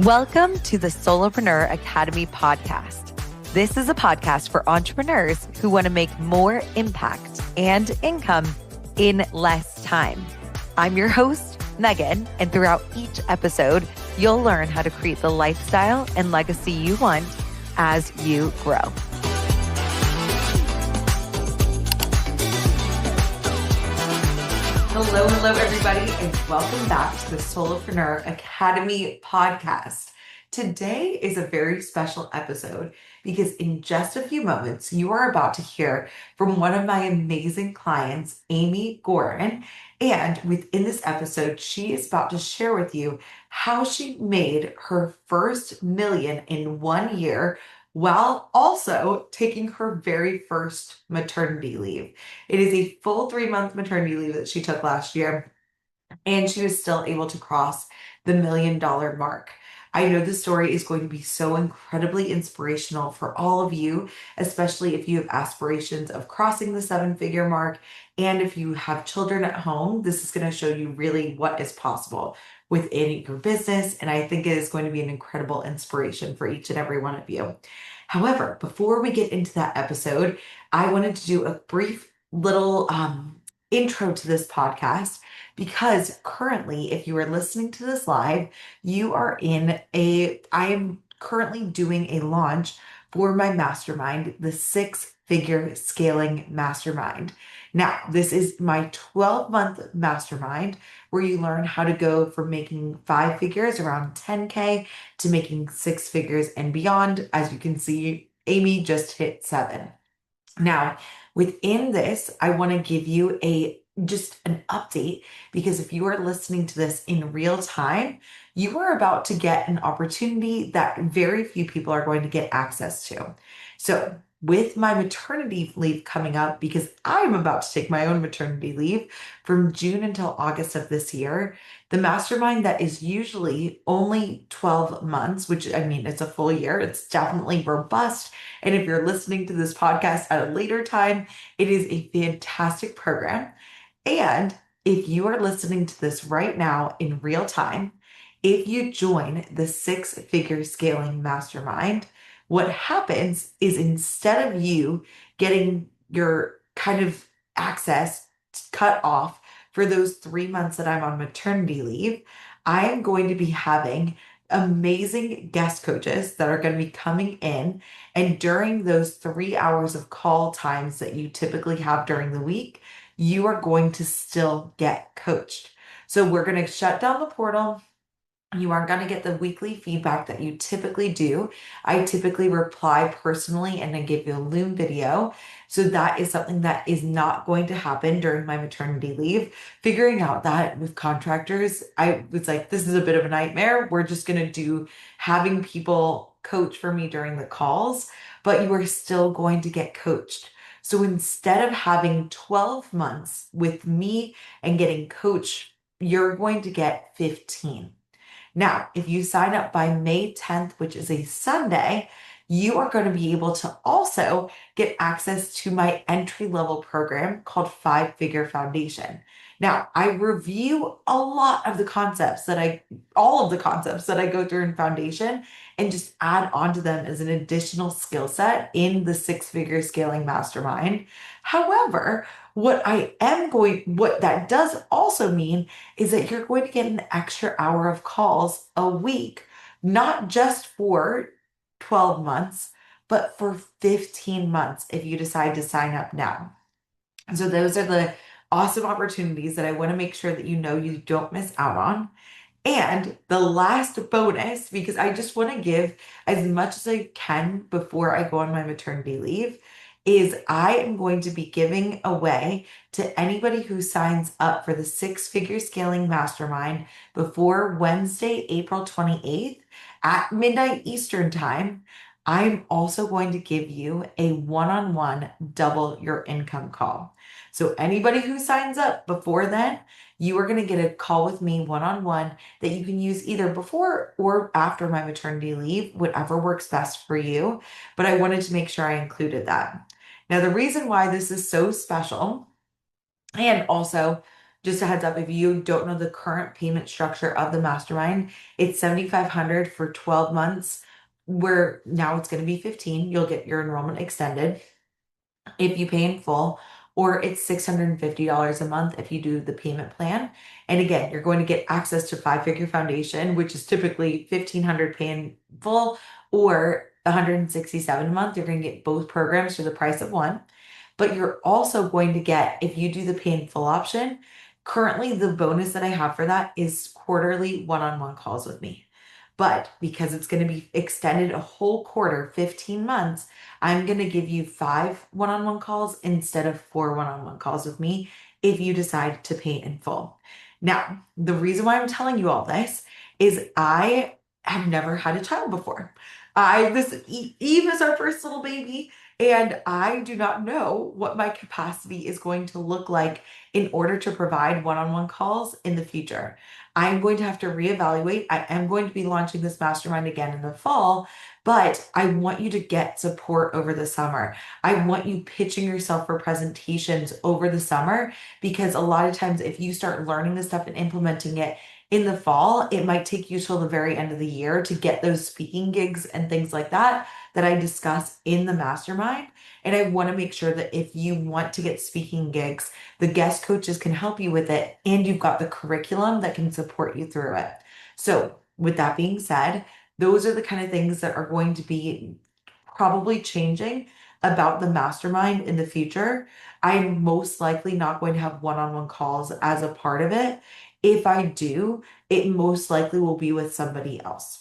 Welcome to the Solopreneur Academy Podcast. This is a podcast for entrepreneurs who want to make more impact and income in less time. I'm your host, Megan, and throughout each episode, you'll learn how to create the lifestyle and legacy you want as you grow. Hello, everybody, and welcome back to the Solopreneur Academy Podcast. Today is a very special episode because in just a few moments, you are about to hear from one of my amazing clients, Amy Gorin. And within this episode, she is about to share with you how she made her first million in 1 year while also taking her very first maternity leave. It is a full 3-month maternity leave that she took last year, and she was still able to cross the $1 million mark. I know the story is going to be so incredibly inspirational for all of you, especially if you have aspirations of crossing the 7-figure mark. And if you have children at home, this is going to show you really what is possible within your business. And I think it is going to be an incredible inspiration for each and every one of you. However, before we get into that episode, I wanted to do a brief little intro to this podcast, because currently, if you are listening to this live, I am currently doing a launch for my mastermind, the 6-Figure Scaling Mastermind. Now, this is my 12-month mastermind where you learn how to go from making 5 figures around 10K to making 6 figures and beyond. As you can see, Amy just hit 7. Now, within this, I want to give you just an update, because if you are listening to this in real time, you are about to get an opportunity that very few people are going to get access to. So with my maternity leave coming up, because I'm about to take my own maternity leave from June until August of this year, the mastermind that is usually only 12 months, which I mean, it's a full year, it's definitely robust. And if you're listening to this podcast at a later time, it is a fantastic program. And if you are listening to this right now in real time, if you join the 6-Figure Scaling Mastermind, what happens is instead of you getting your kind of access cut off for those 3 months that I'm on maternity leave, I am going to be having amazing guest coaches that are going to be coming in. And during those 3 hours of call times that you typically have during the week, you are going to still get coached. So we're going to shut down the portal. You aren't going to get the weekly feedback that you typically do. I typically reply personally and then give you a Loom video. So that is something that is not going to happen during my maternity leave. Figuring out that with contractors, I was like, this is a bit of a nightmare. We're just going to do having people coach for me during the calls, but you are still going to get coached. So instead of having 12 months with me and getting coached, you're going to get 15. Now, if you sign up by May 10th, which is a Sunday, you are going to be able to also get access to my entry-level program called 5-Figure Foundation. Now, I review all of the concepts that I go through in Foundation and just add on to them as an additional skill set in the 6-Figure Scaling Mastermind. However, what that does also mean is that you're going to get an extra hour of calls a week, not just for 12 months, but for 15 months if you decide to sign up now. So those are the awesome opportunities that I want to make sure that you know you don't miss out on. And the last bonus, because I just want to give as much as I can before I go on my maternity leave, is I am going to be giving away to anybody who signs up for the 6-Figure Scaling Mastermind before Wednesday, April 28th at midnight Eastern time. I'm also going to give you a one-on-one double your income call. So anybody who signs up before then, you are going to get a call with me one-on-one that you can use either before or after my maternity leave, whatever works best for you. But I wanted to make sure I included that. Now, the reason why this is so special, and also just a heads up, if you don't know the current payment structure of the mastermind, it's 7,500 for 12 months, where now it's going to be 15. You'll get your enrollment extended if you pay in full, or it's $650 a month if you do the payment plan. And again, you're going to get access to Five Figure Foundation, which is typically 1,500 pay in full or 167 a month. You're going to get both programs for the price of one. But you're also going to get, if you do the pay in full option, currently the bonus that I have for that is quarterly one-on-one calls with me. But because it's going to be extended a whole quarter, 15 months, I'm going to give you 5 one-on-one calls instead of 4 one-on-one calls with me if you decide to pay in full. Now, the reason why I'm telling you all this is I have never had a child before. Eve is our first little baby, and I do not know what my capacity is going to look like in order to provide one-on-one calls in the future. I'm going to have to reevaluate. I am going to be launching this mastermind again in the fall, but I want you to get support over the summer. I want you pitching yourself for presentations over the summer, because a lot of times if you start learning this stuff and implementing it in the fall, it might take you till the very end of the year to get those speaking gigs and things like that I discuss in the mastermind. And I want to make sure that if you want to get speaking gigs, the guest coaches can help you with it, and you've got the curriculum that can support you through it. So, with that being said, those are the kind of things that are going to be probably changing about the mastermind in the future. I'm most likely not going to have one-on-one calls as a part of it. If I do, it most likely will be with somebody else.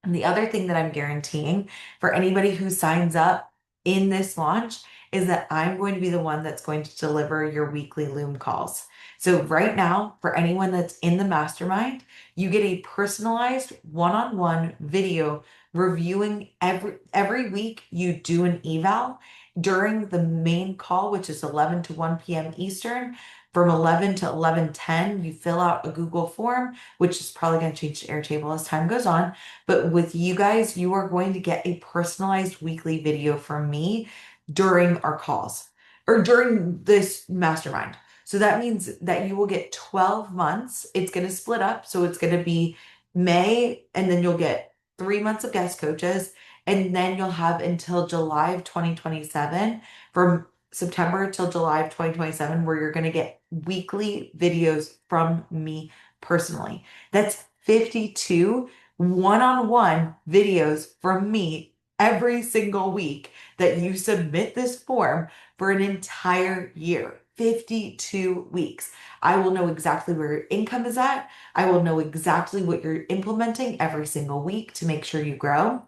And the other thing that I'm guaranteeing for anybody who signs up in this launch is that I'm going to be the one that's going to deliver your weekly Loom calls. So right now, for anyone that's in the mastermind, you get a personalized one-on-one video reviewing every week. You do an eval during the main call, which is 11 to 1 p.m. Eastern. From 11 to 11:10, you fill out a Google form, which is probably going to change to Airtable as time goes on. But with you guys, you are going to get a personalized weekly video from me during our calls or during this mastermind. So that means that you will get 12 months. It's going to split up. So it's going to be May, and then you'll get 3 months of guest coaches. And then you'll have until July of 2027, from September till July of 2027, where you're going to get weekly videos from me personally. That's 52 one-on-one videos from me every single week that you submit this form for an entire year. 52 weeks. I will know exactly where your income is at. I will know exactly what you're implementing every single week to make sure you grow.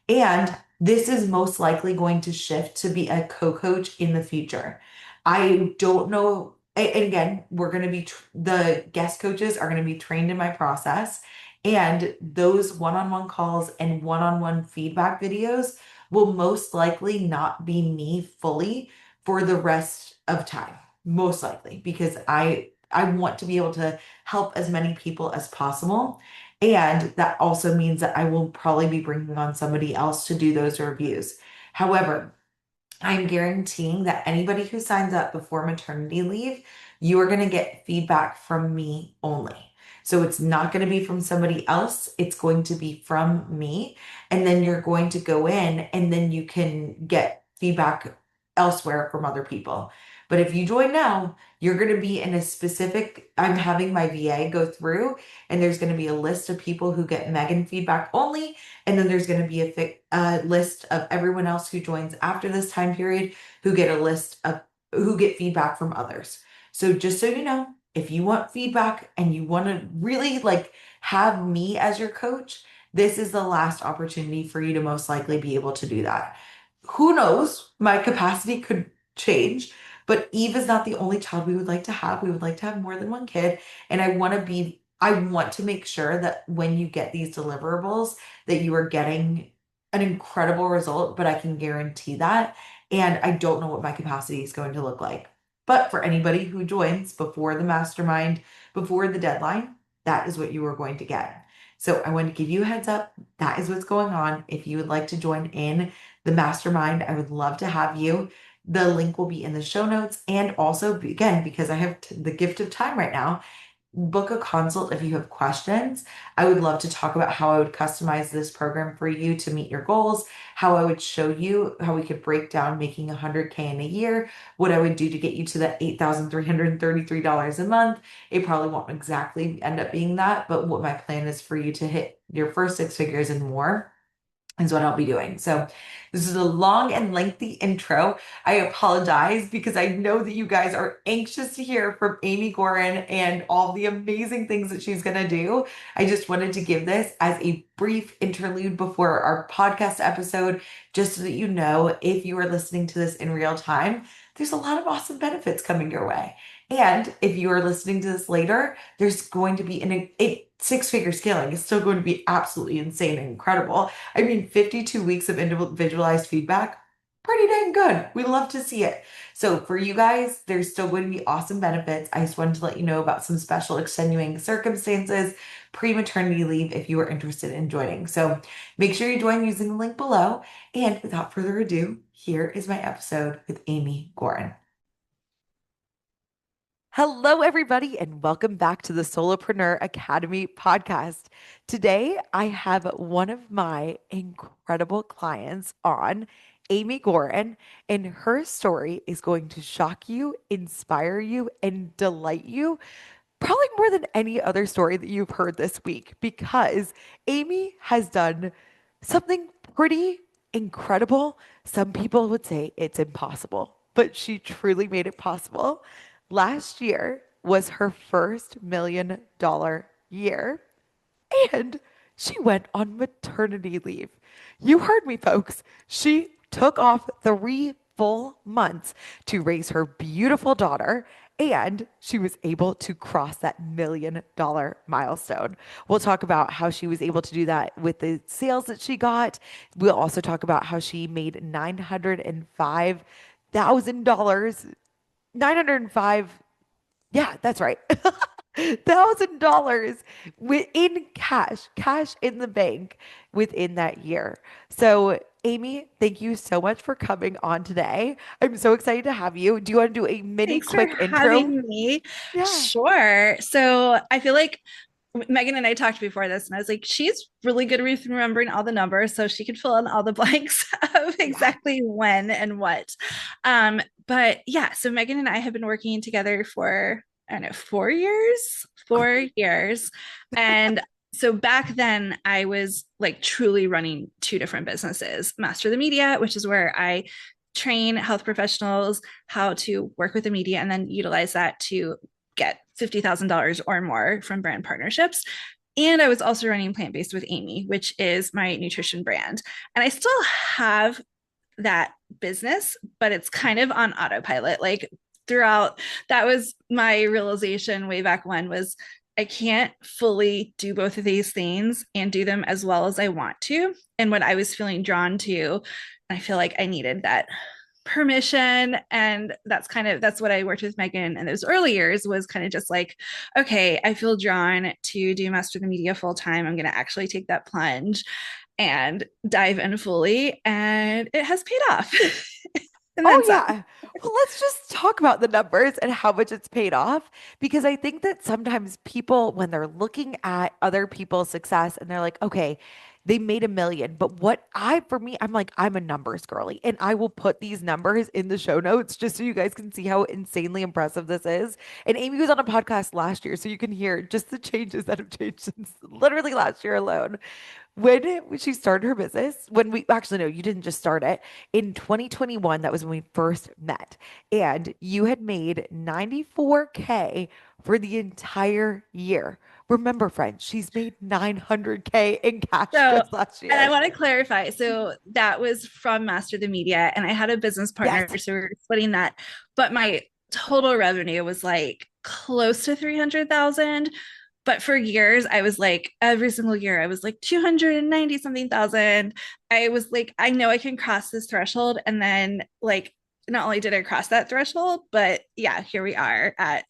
And this is most likely going to shift to be a co-coach in the future. I don't know. And again, we're going to be, the guest coaches are going to be trained in my process. And those one-on-one calls and one-on-one feedback videos will most likely not be me fully for the rest of time. Most likely, because I want to be able to help as many people as possible. And that also means that I will probably be bringing on somebody else to do those reviews. However, I'm guaranteeing that anybody who signs up before maternity leave, you are going to get feedback from me only. So it's not going to be from somebody else. It's going to be from me. And then you're going to go in and then you can get feedback elsewhere from other people. But if you join now, you're going to be in a specific, I'm having my VA go through, and there's going to be a list of people who get Megan feedback only. And then there's going to be a list of everyone else who joins after this time period who get a list of who get feedback from others. So just so you know, if you want feedback and you want to really like have me as your coach, this is the last opportunity for you to most likely be able to do that. Who knows? My capacity could change, but Eve is not the only child we would like to have. We would like to have more than one kid. And I want to make sure that when you get these deliverables, that you are getting an incredible result, but I can guarantee that. And I don't know what my capacity is going to look like. But for anybody who joins before the mastermind, before the deadline, that is what you are going to get. So I want to give you a heads up. That is what's going on. If you would like to join in the mastermind, I would love to have you. The link will be in the show notes. And also, again, because I have the gift of time right now, book a consult if you have questions. I would love to talk about how I would customize this program for you to meet your goals, how I would show you how we could break down making 100K in a year, what I would do to get you to that $8,333 a month. It probably won't exactly end up being that, but what my plan is for you to hit your first six figures and more is what I'll be doing. So this is a long and lengthy intro. I apologize because I know that you guys are anxious to hear from Amy Gorin and all the amazing things that she's going to do. I just wanted to give this as a brief interlude before our podcast episode, just so that you know, if you are listening to this in real time, there's a lot of awesome benefits coming your way. And if you are listening to this later, there's going to be a six-figure scaling is still going to be absolutely insane and incredible. I mean, 52 weeks of individualized feedback, pretty dang good. We love to see it. So for you guys, there's still going to be awesome benefits. I just wanted to let you know about some special extenuating circumstances, pre-maternity leave if you are interested in joining. So make sure you join using the link below. And without further ado, here is my episode with Amy Gorin. Hello, everybody, and welcome back to the Solopreneur Academy Podcast. Today, I have one of my incredible clients on, Amy Gorin, and her story is going to shock you, inspire you, and delight you probably more than any other story that you've heard this week because Amy has done something pretty incredible. Some people would say it's impossible, but she truly made it possible. Last year was her first $1 million year, and she went on maternity leave. You heard me, folks. She took off 3 full months to raise her beautiful daughter, and she was able to cross that $1 million milestone. We'll talk about how she was able to do that with the sales that she got. We'll also talk about how she made $905,000. 905, yeah, that's right. $1,000 in cash in the bank within that year. So, Amy, thank you so much for coming on today. I'm so excited to have you. Do you want to do a mini Thanks for quick intro? having me. Yeah. Sure. So I feel like Megan and I talked before this, and I was like, she's really good with remembering all the numbers, so she could fill in all the blanks of Yeah. exactly when and what. But yeah, so Megan and I have been working together for, I don't know, 4 years, 4 years. And so back then I was like truly running two different businesses, Master the Media, which is where I train health professionals how to work with the media and then utilize that to get $50,000 or more from brand partnerships. And I was also running Plant Based with Amy, which is my nutrition brand. And I still have that business, but it's kind of on autopilot. Like throughout, that was my realization way back when was I can't fully do both of these things and do them as well as I want to. And what I was feeling drawn to, I feel like I needed that permission, and that's what I worked with Megan in those early years, was kind of just like, okay, I feel drawn to do Master the Media full time. I'm going to actually take that plunge and dive in fully, and it has paid off. And Oh, then some. yeah. Well, let's just talk about the numbers and how much it's paid off. Because I think that sometimes people, when they're looking at other people's success and they're like, okay, they made 1 million. But for me, I'm like, I'm a numbers girly. And I will put these numbers in the show notes just so you guys can see how insanely impressive this is. And Amy was on a podcast last year, so you can hear just the changes that have changed since literally last year alone. When she started her business, when we actually, no, you didn't just start it in 2021. That was when we first met, and you had made 94K for the entire year. Remember, friends, she's made 900K in cash So, just last and I year. want to clarify. So that was from Master the Media, and I had a business Yes. partner, so we were splitting that. But my total revenue was like close to 300,000. But for years, I was like, every single year, I was like 290 something thousand. I was like, I know I can cross this threshold. And then, like, not only did I cross that threshold, but yeah, here we are at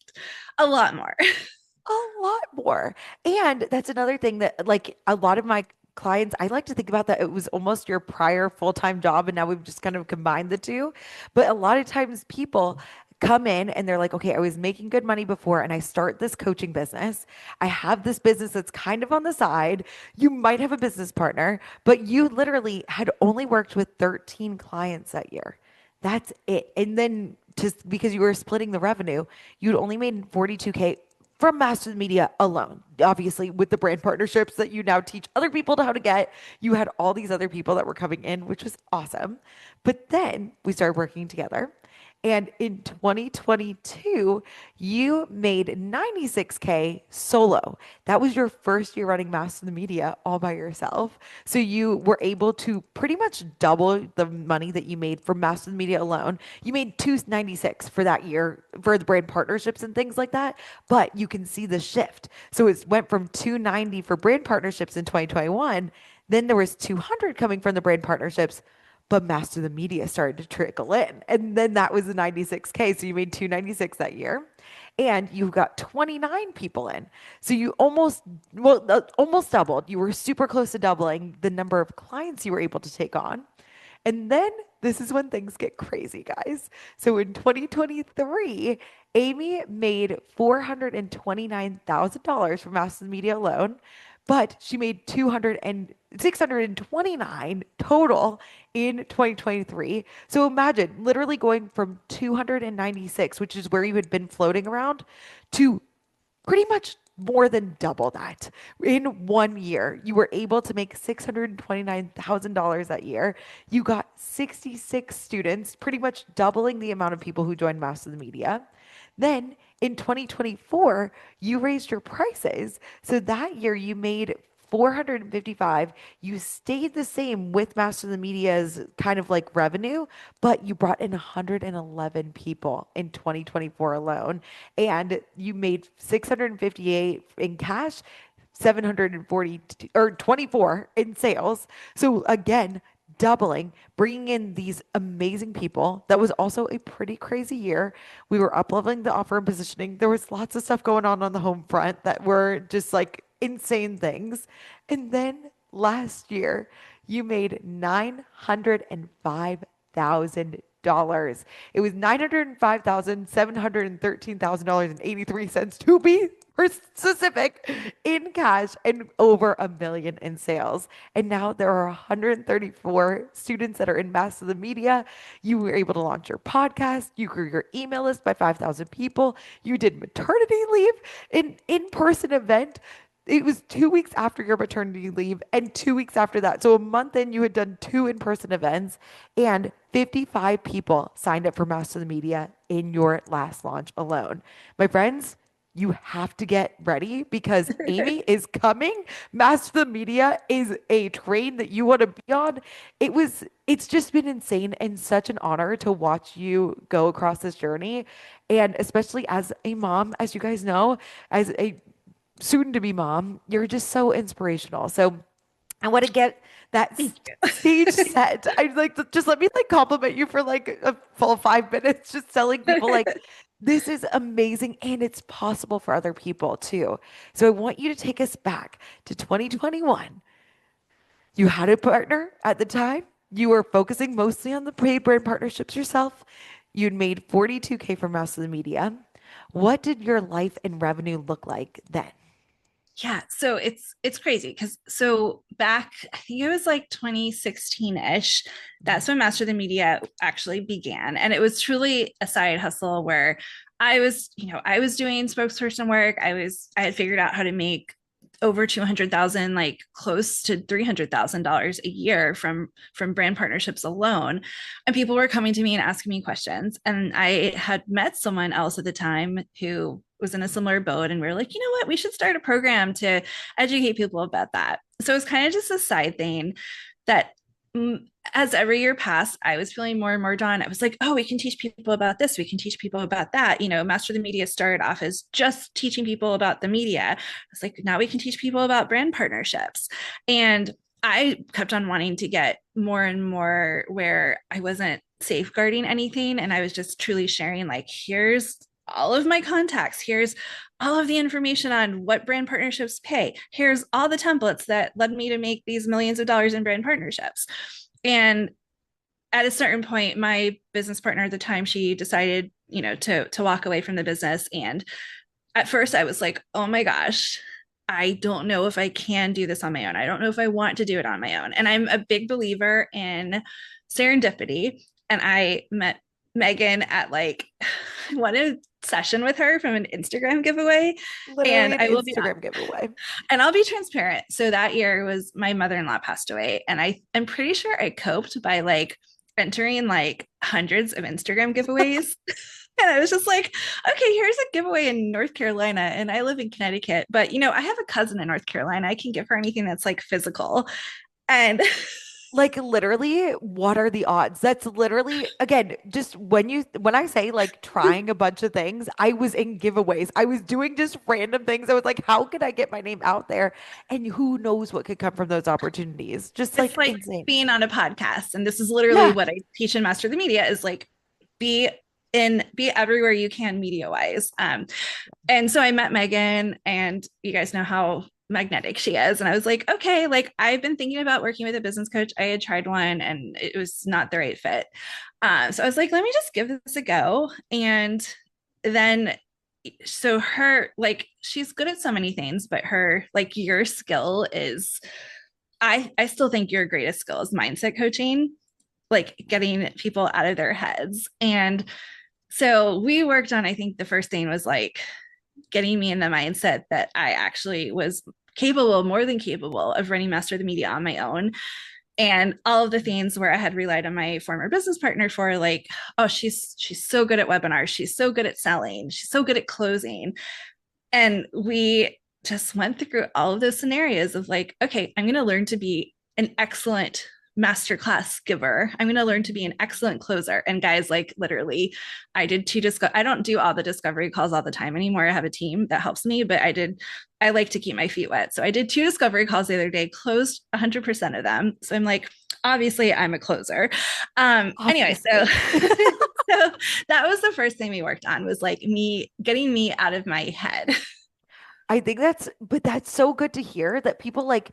a lot more. A lot more. And that's another thing that, like, a lot of my clients, I like to think about that it was almost your prior full-time job and now we've just kind of combined the two. But a lot of times people come in and they're like, okay, I was making good money before and I start this coaching business. I have this business that's kind of on the side. You might have a business partner, but you literally had only worked with 13 clients that year. That's it. And then just because you were splitting the revenue, you'd only made 42K from mass media alone. Obviously, with the brand partnerships that you now teach other people to how to get, you had all these other people that were coming in, which was awesome. But then we started working together. And in 2022, you made 96K solo. That was your first year running mass in the media all by yourself. So you were able to pretty much double the money that you made from mass in the media alone. You made 296 for that year for the brand partnerships and things like that. But you can see the shift. So it went from 290 for brand partnerships in 2021. Then there was 200 coming from the brand partnerships, but master the media started to trickle in. And then that was the 96K. So you made 296 that year. And you got 29 people in. So you almost doubled. You were super close to doubling the number of clients you were able to take on. And then this is when things get crazy, guys. So in 2023, Amy made $429,000 from mass media alone, but she made 629 total in 2023. So imagine literally going from 296, which is where you had been floating around, to pretty much more than double that in 1 year. You were able to make $629,000 that year. You got 66 students, pretty much doubling the amount of people who joined Master of the Media. Then in 2024, you raised your prices. So that year you made 455. You stayed the same with Master of the Media's kind of like revenue, but you brought in 111 people in 2024 alone. And you made 658 in cash, 740 or 24 in sales. So again, doubling, bringing in these amazing people. That was also a pretty crazy year. We were up leveling the offer and positioning. There was lots of stuff going on the home front that were just like insane things. And then last year, you made $905,000. It was $905,713,083 to be specific in cash and over a million in sales. And now there are 134 students that are in Mass of the Media. You were able to launch your podcast. You grew your email list by 5,000 people. You did maternity leave, an in-person event. It was 2 weeks after your maternity leave and 2 weeks after that. So a month in, you had done two in-person events and 55 people signed up for Master of the Media in your last launch alone. My friends, you have to get ready because Amy is coming. Master of the Media is a train that you want to be on. It's just been insane and such an honor to watch you go across this journey. And especially as a mom, as you guys know, as a soon to be mom, you're just so inspirational. So I want to get that stage set. I'd like to just let me like compliment you for like a full 5 minutes, just telling people like this is amazing and it's possible for other people too. So I want you to take us back to 2021. You had a partner at the time. You were focusing mostly on the paid brand partnerships yourself. You'd made 42K from Master of the Media. What did your life and revenue look like then? Yeah, so it's crazy because so back, I think it was like 2016-ish, that's when Master the Media actually began. And it was truly a side hustle where I was doing spokesperson work. I had figured out how to make over 200,000, like close to $300,000 a year from brand partnerships alone. And people were coming to me and asking me questions. And I had met someone else at the time who was in a similar boat. And we were like, you know what, we should start a program to educate people about that. So it was kind of just a side thing that as every year passed, I was feeling more and more drawn. I was like, oh, we can teach people about this. We can teach people about that. You know, Master the Media started off as just teaching people about the media. I was like, now we can teach people about brand partnerships. And I kept on wanting to get more and more where I wasn't safeguarding anything. And I was just truly sharing, like, here's all of my contacts. Here's all of the information on what brand partnerships pay. Here's all the templates that led me to make these millions of dollars in brand partnerships. And at a certain point, my business partner at the time, she decided, to walk away from the business. And at first I was like, oh my gosh, I don't know if I can do this on my own. I don't know if I want to do it on my own. And I'm a big believer in serendipity. And I met Megan at like one session with her from an Instagram giveaway. Literally And an I will be Instagram giveaway. and I'll be transparent. So that year was my mother-in-law passed away. And I'm pretty sure I coped by like entering like hundreds of Instagram giveaways. And I was just like, okay, here's a giveaway in North Carolina, and I live in Connecticut. But I have a cousin in North Carolina. I can give her anything that's like physical. And Like literally, what are the odds? That's literally, again, just when I say like trying a bunch of things, I was in giveaways. I was doing just random things. I was like, how could I get my name out there? And who knows what could come from those opportunities? Just it's like like insane. being on a podcast. And this is literally Yeah. what I teach in Master the Media is like be be everywhere you can media wise. And so I met Megan, and you guys know how magnetic she is. And I was like, okay, like I've been thinking about working with a business coach. I had tried one and it was not the right fit. So I was like, let me just give this a go. And then so her like she's good at so many things, but her like your skill is I still think your greatest skill is mindset coaching, like getting people out of their heads. And so we worked on, I think the first thing was like getting me in the mindset that I actually was capable, more than capable, of running Master the Media on my own. And all of the things where I had relied on my former business partner for, like, oh, she's so good at webinars, she's so good at selling, she's so good at closing. And we just went through all of those scenarios of like, okay, I'm going to learn to be an excellent masterclass giver. I'm going to learn to be an excellent closer. And guys, like literally, I did I don't do all the discovery calls all the time anymore. I have a team that helps me, but I like to keep my feet wet. So I did 2 discovery calls the other day, closed 100% of them. So I'm like, obviously I'm a closer. Anyway, so so that was the first thing we worked on, was like getting me out of my head. I think but that's so good to hear that people like,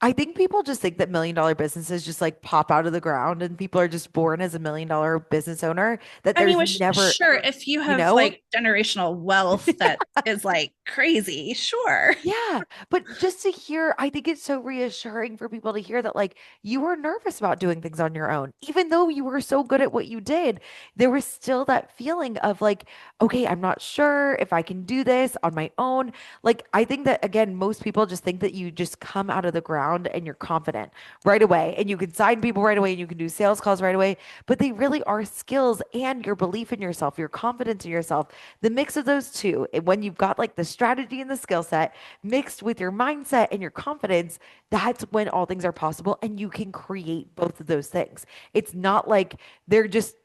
I think people just think that $1 million businesses just like pop out of the ground and people are just born as $1 million business owner, that I mean, there's which never, sure, if you you have know? like generational wealth that is like crazy, sure. Yeah, but just to hear, I think it's so reassuring for people to hear that like you were nervous about doing things on your own. Even though you were so good at what you did, there was still that feeling of like, okay, I'm not sure if I can do this on my own. Like I think that again, most people just think that you just come out of the ground and you're confident right away and you can sign people right away and you can do sales calls right away, but they really are skills and your belief in yourself, your confidence in yourself, the mix of those two. And when you've got like the strategy and the skill set mixed with your mindset and your confidence, that's when all things are possible and you can create both of those things. It's not like they're just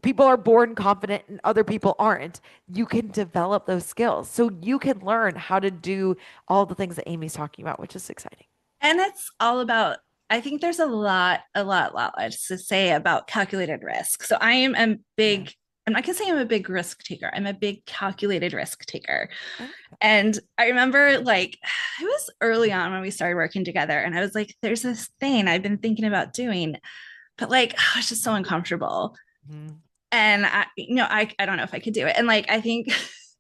people are born confident and other people aren't. You can develop those skills. So you can learn how to do all the things that Amy's talking about, which is exciting. And it's all about, I think there's a lot to say about calculated risk. So I am a Yeah. big, I'm not gonna say I'm a big risk taker. I'm a big calculated risk taker. Okay. And I remember like it was early on when we started working together, and I was like, there's this thing I've been thinking about doing, but like it's just so uncomfortable. Mhm. And I don't know if I could do it. And like I think,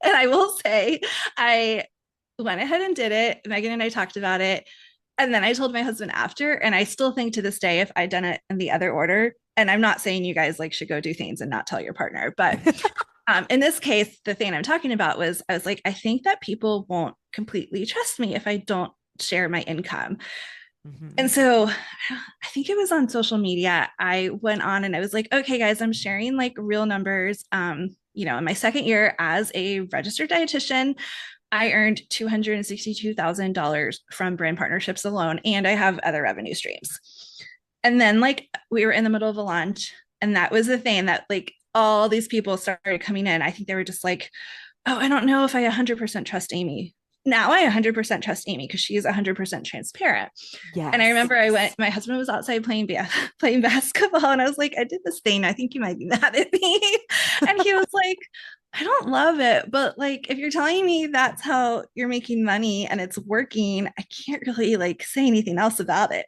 and I will say, I went ahead and did it. Megan and I talked about it. And then I told my husband after, and I still think to this day, if I'd done it in the other order, and I'm not saying you guys like should go do things and not tell your partner, but in this case, the thing I'm talking about was I was like, I think that people won't completely trust me if I don't share my income. And Mhm. so I think it was on social media. I went on and I was like, okay, guys, I'm sharing like real numbers. In my second year as a registered dietitian, I earned $262,000 from brand partnerships alone, and I have other revenue streams. And then, like, we were in the middle of a lunch, and that was the thing that, like, all these people started coming in. I think they were just like, oh, I don't know if I 100% trust Amy. Now I 100% trust Amy because she is 100% transparent. And I Yes. remember my husband was outside playing basketball, and I was like, I did this thing. I think you might be mad at me. And he was like, I don't love it, but like if you're telling me that's how you're making money and it's working, I can't really like say anything else about it.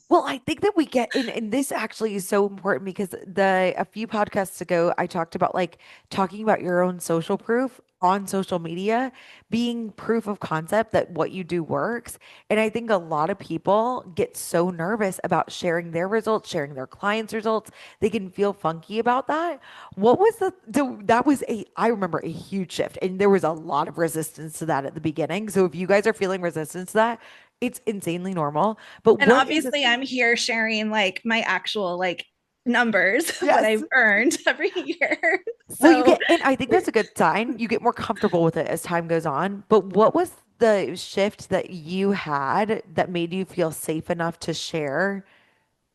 Well, I think that we get and this actually is so important because the a few podcasts ago I talked about like talking about your own social proof on social media being proof of concept that what you do works. And I think a lot of people get so nervous about sharing their results, sharing their clients' results. They can feel funky about that. What was that was a I remember a huge shift and there was a lot of resistance to that at the beginning. So if you guys are feeling resistance to that, it's insanely normal. But And what is it? obviously I'm here sharing like my actual like numbers, what Yes. I've earned every year. Well, you So get, and I think that's a good sign. You get more comfortable with it as time goes on. But what was the shift that you had that made you feel safe enough to share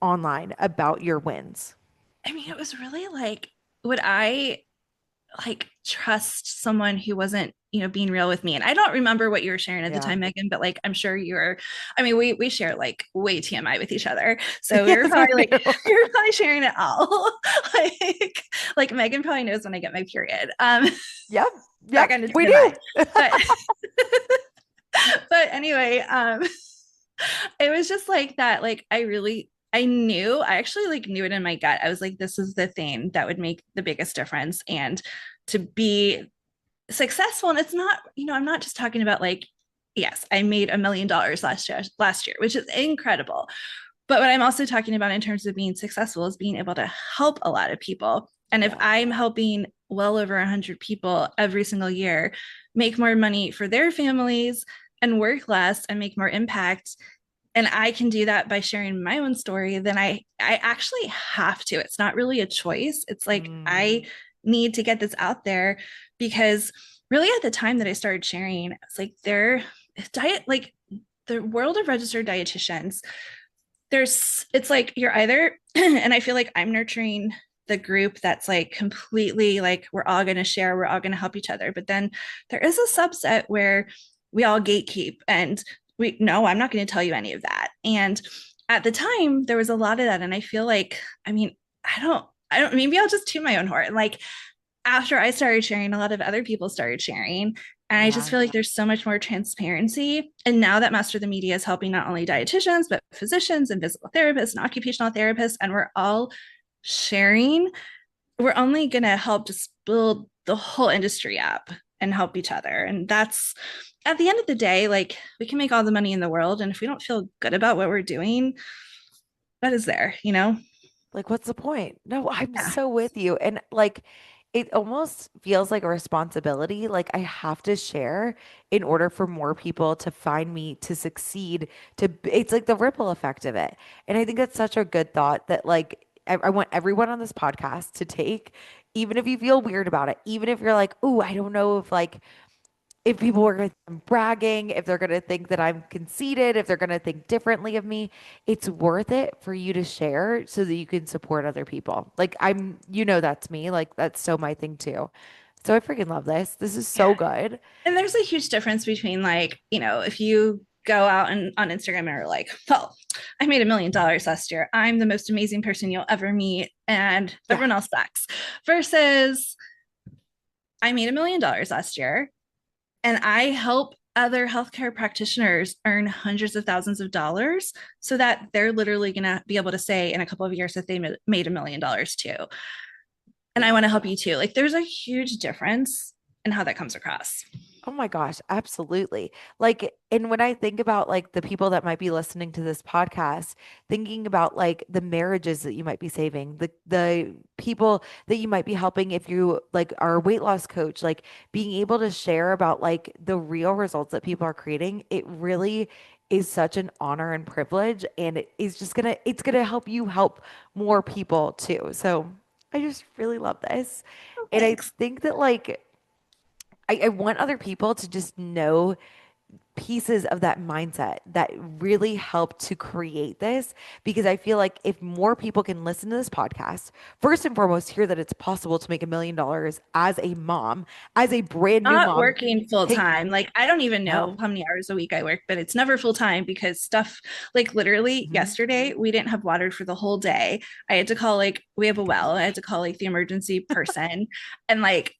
online about your wins? I mean, it was really like, would I like trust someone who wasn't, being real with me? And I don't remember what you were sharing at the Yeah. time, Megan, but like I'm sure you're, I mean, we share like way TMI with each other. So we were Yes, we probably like, do. we were probably sharing it all. like Megan probably knows when I get my period. Yep. That Yep. kind of We TMI. do. But but anyway, it was just like that. Like I actually like knew it in my gut. I was like, this is the thing that would make the biggest difference. And to be successful, and it's not, I'm not just talking about like, yes, I made $1 million last year, which is incredible. But what I'm also talking about in terms of being successful is being able to help a lot of people. And if Yeah. I'm helping well over 100 people every single year make more money for their families and work less and make more impact, and I can do that by sharing my own story, then I actually have to. It's not really a choice. It's like Mm, I need to get this out there because really at the time that I started sharing, it's like their diet, like the world of registered dietitians, it's like you're either and I feel like I'm nurturing the group that's like completely like we're all going to share, we're all going to help each other, but then there is a subset where we all gatekeep and we no, I'm not going to tell you any of that. And at the time there was a lot of that, and I feel like, I mean, I don't maybe I'll just toot my own horn. Like after I started sharing, a lot of other people started sharing. And I just yeah. feel like there's so much more transparency. And now that Master the Media is helping not only dietitians, but physicians and physical therapists and occupational therapists, and we're all sharing, we're only going to help just build the whole industry up and help each other. And that's at the end of the day, like we can make all the money in the world. And if we don't feel good about what we're doing, what is there? Like, what's the point? No, I'm Yeah. so with you. And like, it almost feels like a responsibility. Like, I have to share in order for more people to find me, to succeed, it's like the ripple effect of it. And I think that's such a good thought that, like, I want everyone on this podcast to take, even if you feel weird about it, even if you're like, oh, I don't know if people are going to think I'm bragging, if they're going to think that I'm conceited, if they're going to think differently of me, it's worth it for you to share so that you can support other people. Like that's me. Like that's so my thing too. So I freaking love this. This is so Yeah. good. And there's a huge difference between like, if you go out and on Instagram and are like, well, I made $1 million last year. I'm the most amazing person you'll ever meet, and Yeah. everyone else sucks. Versus I made $1 million last year and I help other healthcare practitioners earn hundreds of thousands of dollars so that they're literally going to be able to say in a couple of years that they made $1 million too. And I Yeah. want to help you too. Like there's a huge difference in how that comes across. Oh my gosh, absolutely. Like, and when I think about like the people that might be listening to this podcast, thinking about like the marriages that you might be saving, the people that you might be helping if you like are a weight loss coach, like being able to share about like the real results that people are creating, it really is such an honor and privilege, and it's gonna help you help more people too. So I just really love this. Oh, And I thanks. think that like I want other people to just know pieces of that mindset that really help to create this because I feel like if more people can listen to this podcast, first and foremost, hear that it's possible to make $1 million as a mom, as a brand new Not mom. working full Take time. Like I don't even know no. how many hours a week I work, but it's never full time because stuff like literally Mhm. yesterday we didn't have water for the whole day. I had to call like we have a well. I had to call like the emergency person, and like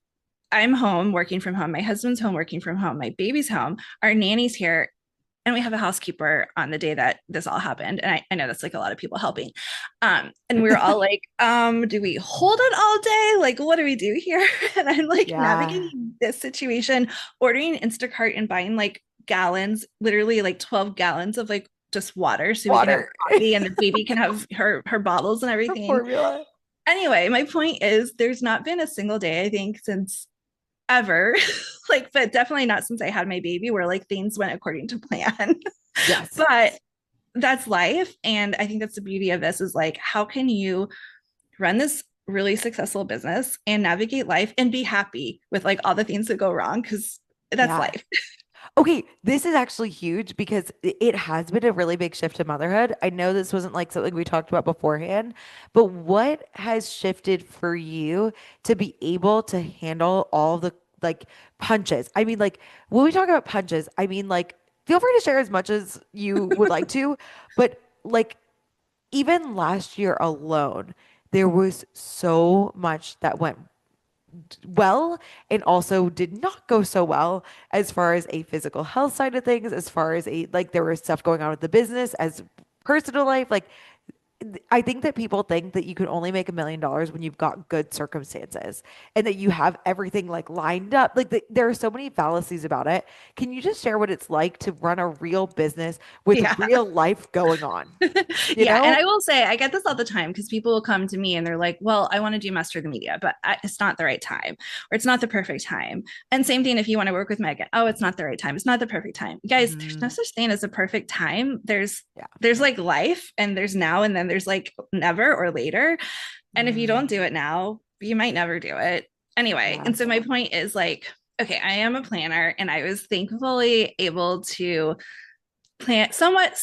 I'm home working from home. My husband's home working from home. My baby's home. Our nanny's here. And we have a housekeeper on the day that this all happened. And I know that's like a lot of people helping. And we were all like, do we hold it all day? Like, what do we do here? And I'm like Yeah. navigating this situation, ordering Instacart and buying like gallons, literally like 12 gallons of like just water so we can have Water. coffee and the baby can have her bottles and The everything. formula. Anyway, my point is there's not been a single day, I think, since ever, like, but definitely not since I had my baby where like things went according to plan. Yes. But that's life. And I think that's the beauty of this is like, how can you run this really successful business and navigate life and be happy with like all the things that go wrong? Because that's Yeah. life. Okay, this is actually huge because it has been a really big shift to motherhood. I know this wasn't like something we talked about beforehand, but what has shifted for you to be able to handle all the like punches? I mean, like when we talk about punches, I mean, like feel free to share as much as you would like to, but like even last year alone, there was so much that went well and also did not go so well as far as a physical health side of things, as far as a like there was stuff going on with the business as personal life. Like I think that people think that you can only make $1 million when you've got good circumstances and that you have everything like lined up. Like there are so many fallacies about it. Can you just share what it's like to run a real business with Yeah. real life going on? You Yeah. And know? I will say, I get this all the time because people will come to me and they're like, well, I want to do master the media, but it's not the right time or it's not the perfect time. And same thing if you want to work with Megan. Oh, it's not the right time. It's not the perfect time. Guys, there's no Mhm. such thing as a perfect time. Yeah. There's like life and there's now and then there's like never or later. And if you don't Mm, do it now, you might never do it. Anyway, yeah. and so my point is like, okay, I am a planner and I was thankfully able to somewhat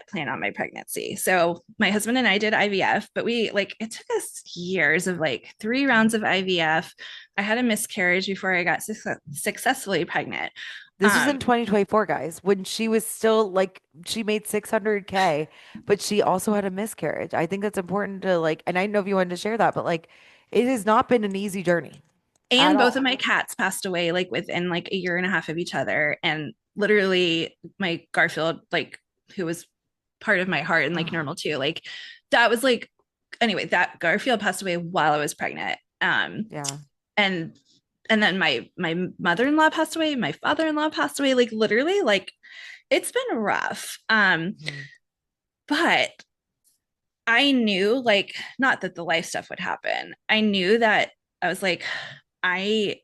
plan on my pregnancy. So my husband and I did IVF, but we like it took us years of like 3 rounds of IVF. I had a miscarriage before I got successfully pregnant. This was in 2024, guys, when she was still like she made 600K, but she also had a miscarriage. I think that's important to like, and I don't know if you wanted to share that, but like it has not been an easy journey at And both of all. my cats passed away like within like a year and a half of each other. And literally my Garfield, like who was part of my heart and like Oh, normal too, like that was like anyway, that Garfield passed away while I was pregnant. yeah. And and then my mother-in-law passed away, my father-in-law passed away, like literally like it's been rough. Mhm. But I knew like not that the life stuff would happen. I knew that I was like, I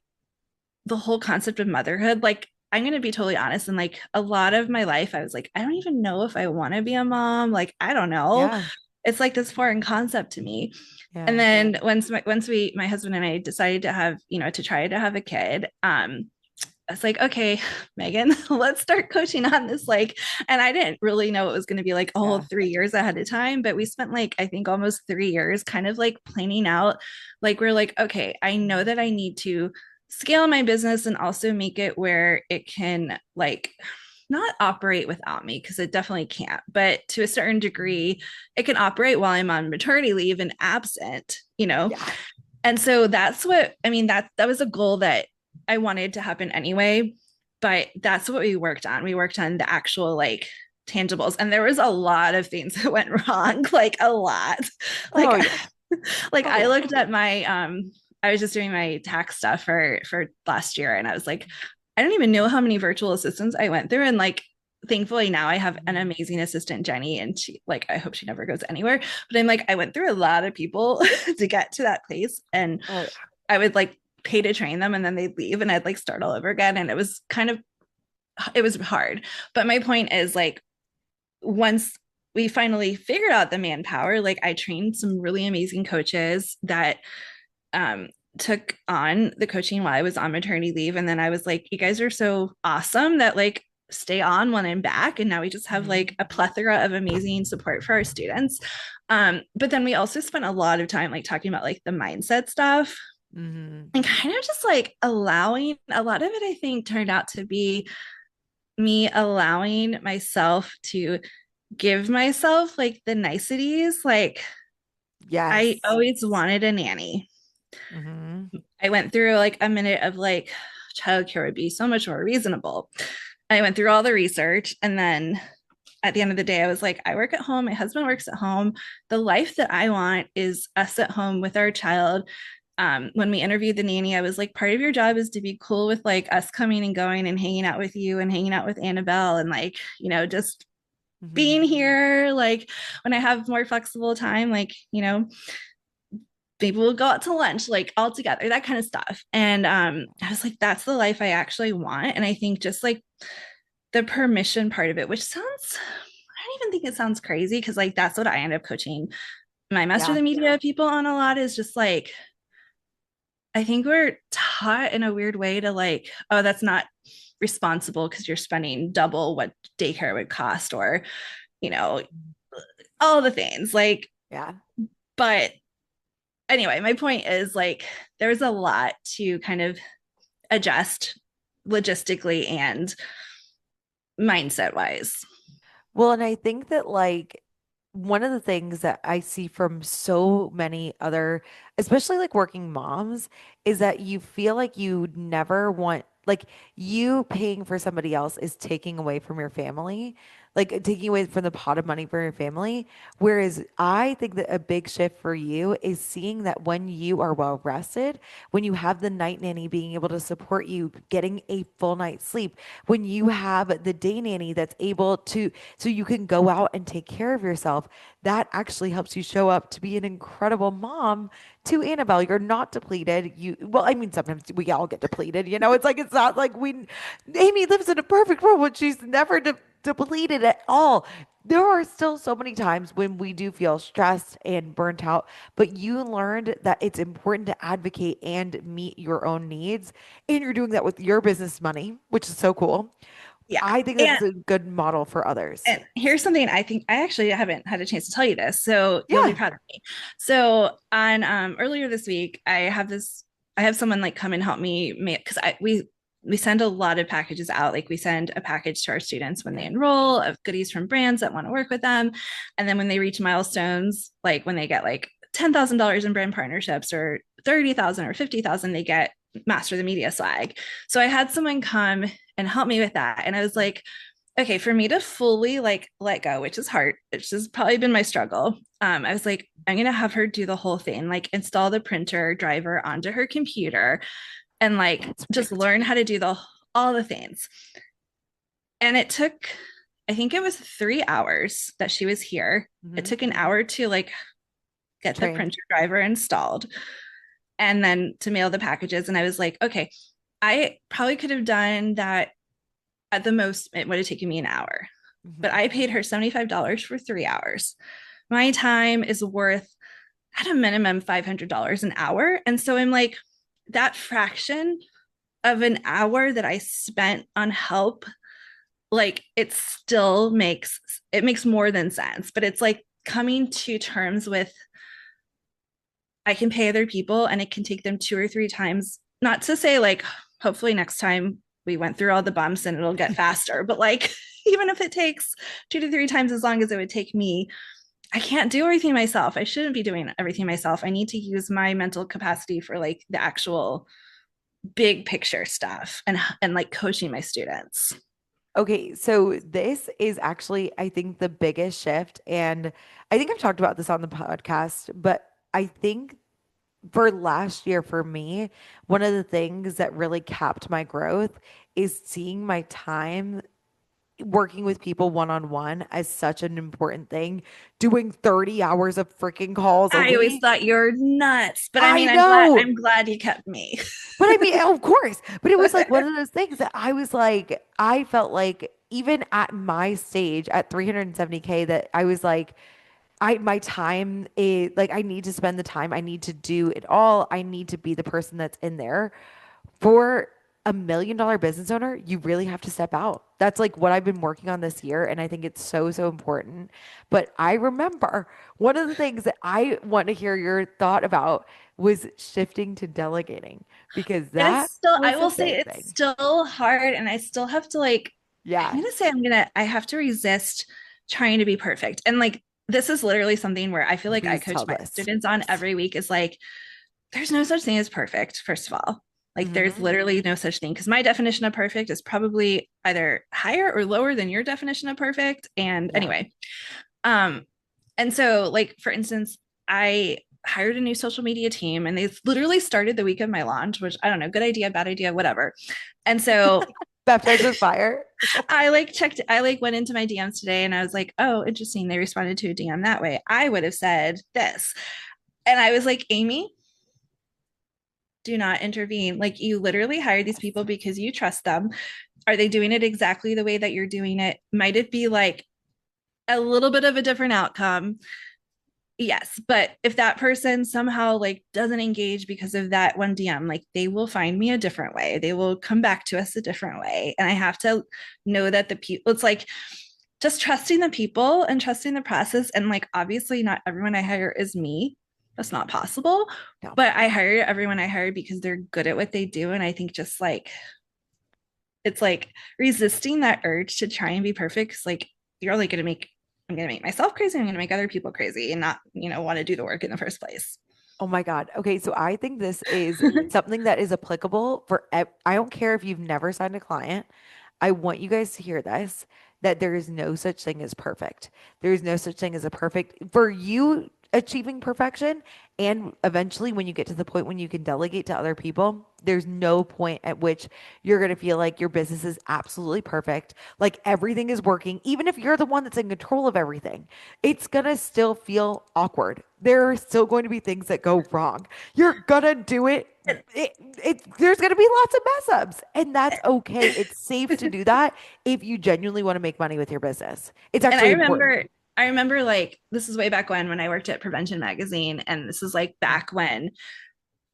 the whole concept of motherhood, like I'm going to be totally honest. And like a lot of my life, I was like, I don't even know if I want to be a mom. Like, I don't know. Yeah. It's like this foreign concept to me. And Yeah. then once my husband and I decided to have, to try to have a kid, I was like, okay, Megan, let's start coaching on this. Like, and I didn't really know it was going to be like a whole Yeah. 3 years ahead of time, but we spent like, I think almost 3 years kind of like planning out. Like, we're like, okay, I know that I need to scale my business and also make it where it can like not operate without me because it definitely can't, but to a certain degree, it can operate while I'm on maternity leave and absent. Yeah. And so that's what I mean, that was a goal that I wanted to happen anyway, but that's what we worked on. We worked on the actual like tangibles and there was a lot of things that went wrong, like a lot. Oh Like yeah. like Oh I yeah. looked at my I was just doing my tax stuff for last year and I was like I don't even know how many virtual assistants I went through and like thankfully now I have an amazing assistant Jenny and she like I hope she never goes anywhere, but I'm like I went through a lot of people to get to that place and Oh yeah. I would like pay to train them and then they'd leave and I'd like start all over again and it was hard. But my point is like once we finally figured out the manpower, like I trained some really amazing coaches that um took on the coaching while I was on maternity leave. And then I was like, you guys are so awesome that like stay on when I'm back. And now we just have Mhm. like a plethora of amazing support for our students. But then we also spent a lot of time like talking about like the mindset stuff Mhm. and kind of just like allowing a lot of it, I think, turned out to be me allowing myself to give myself like the niceties. Like I Yes. always wanted a nanny. Mhm. I went through like a minute of like childcare would be so much more reasonable. I went through all the research, and then at the end of the day, I was like, I work at home. My husband works at home. The life that I want is us at home with our child. When we interviewed the nanny, I was like, part of your job is to be cool with like us coming and going and hanging out with you and hanging out with Annabelle and like, just Hmm. being here. Like when I have more flexible time, like, maybe we'll go out to lunch, like all together, that kind of stuff. And I was like, that's the life I actually want. And I think just like the permission part of it, which sounds, I don't even think it sounds crazy because like that's what I end up coaching my master Yeah. the media people on a lot is just like, I think we're taught in a weird way to like, oh, that's not responsible because you're spending double what daycare would cost, or, you know, all the things like, Yeah. but anyway, my point is like, there's a lot to kind of adjust logistically and mindset wise. Well, and I think that like one of the things that I see from so many other, especially like working moms, is that you feel like you never want, like you paying for somebody else is taking away from your family, like taking away from the pot of money for your family. Whereas I think that a big shift for you is seeing that when you are well rested, when you have the night nanny being able to support you, getting a full night's sleep, when you have the day nanny that's able to, so you can go out and take care of yourself, that actually helps you show up to be an incredible mom to Annabelle. You're not depleted. Well, I mean, sometimes we all get depleted, it's like, it's not like Amy lives in a perfect world when she's never depleted at all. There are still so many times when we do feel stressed and burnt out, but you learned that it's important to advocate and meet your own needs. And you're doing that with your business money, which is so cool. Yeah. I think And that's a good model for others. And here's something I think I actually haven't had a chance to tell you this, so you'll be Yeah. proud of me. So on earlier this week, I have someone like come and help me make because I we send a lot of packages out. Like we send a package to our students when they enroll of goodies from brands that want to work with them. And then when they reach milestones, like when they get like $10,000 in brand partnerships or 30,000 or 50,000, they get master the media swag. So I had someone come and help me with that. And I was like, okay, for me to fully like let go, which is hard, which has probably been my struggle. I was like, I'm gonna have her do the whole thing, like install the printer driver onto her computer and like That's just great. learn how to do the all the things. And it took, I think it was 3 hours that she was here. It Hmm. took an hour to like get the Train. printer driver installed and then to mail the packages. And I was like, okay, I probably could have done that at the most, it would have taken me an hour, but Hmm. I paid her $75 for 3 hours. My time is worth at a minimum $500 an hour. And so I'm like, that fraction of an hour that I spent on help, like it makes more than sense. But it's like coming to terms with I can pay other people and it can take them 2 or 3 times. Not to say like, hopefully next time we went through all the bumps and it'll get faster, but like, even if it takes 2 to 3 times as long as it would take me, I can't do everything myself. I shouldn't be doing everything myself. I need to use my mental capacity for like the actual big picture stuff and like coaching my students. Okay, so this is actually, I think, the biggest shift. And I think I've talked about this on the podcast, but I think for last year for me, one of the things that really capped my growth is seeing my time working with people one on one as such an important thing, doing 30 hours of freaking calls a I always week. thought you're nuts, but I I mean, know. I'm glad you kept me. But I mean, of course. But it was like one of those things that I was like, I felt like even at my stage at 370K, that I was like, my time is like, I need to spend the time. I need to do it all. I need to be the person that's in there. For $1 million business owner, you really have to step out. That's like what I've been working on this year. And I think it's so, so important. But I remember one of the things that I want to hear your thought about was shifting to delegating, because It is that still, I was a will say big it's thing. still hard. And I still have to like, Yeah. I have to resist trying to be perfect. And like, this is literally something where I feel like I Please coach tell my this. students on Yes. every week is like, there's no such thing as perfect, first of all. Like there's Hmm. literally no such thing because my definition of perfect is probably either higher or lower than your definition of perfect. And Yeah. anyway, um, and so like for instance, I hired a new social media team and they literally started the week of my launch, which I don't know, good idea, bad idea, whatever. And so Baptized with fire. I like went into my DMs today and I was like, oh, interesting. They responded to a DM that way. I would have said this. And I was like, Amy, do not intervene. Like you literally hired these people because you trust them. Are they doing it exactly the way that you're doing it? Might it be like a little bit of a different outcome? Yes, but if that person somehow like doesn't engage because of that one DM, like they will find me a different way. They will come back to us a different way. And I have to know that the people, it's like just trusting the people and trusting the process. And like obviously not everyone I hire is me. That's not possible. No. But I hire everyone I hire because they're good at what they do. And I think just like it's like resisting that urge to try and be perfect. Cause like you're only gonna make I'm gonna make myself crazy, I'm gonna make other people crazy and not, want to do the work in the first place. Oh my God. Okay. So I think this is something that is applicable for, I don't care if you've never signed a client. I want you guys to hear this, that there is no such thing as perfect. There is no such thing as a perfect for you achieving perfection. And eventually, when you get to the point when you can delegate to other people, there's no point at which you're going to feel like your business is absolutely perfect, like everything is working. Even if you're the one that's in control of everything, it's going to still feel awkward. There are still going to be things that go wrong. You're going to do it. There's going to be lots of mess ups, and that's okay. It's safe to do that if you genuinely want to make money with your business. It's And actually important. I remember like this is way back when I worked at Prevention Magazine, and this is like back when,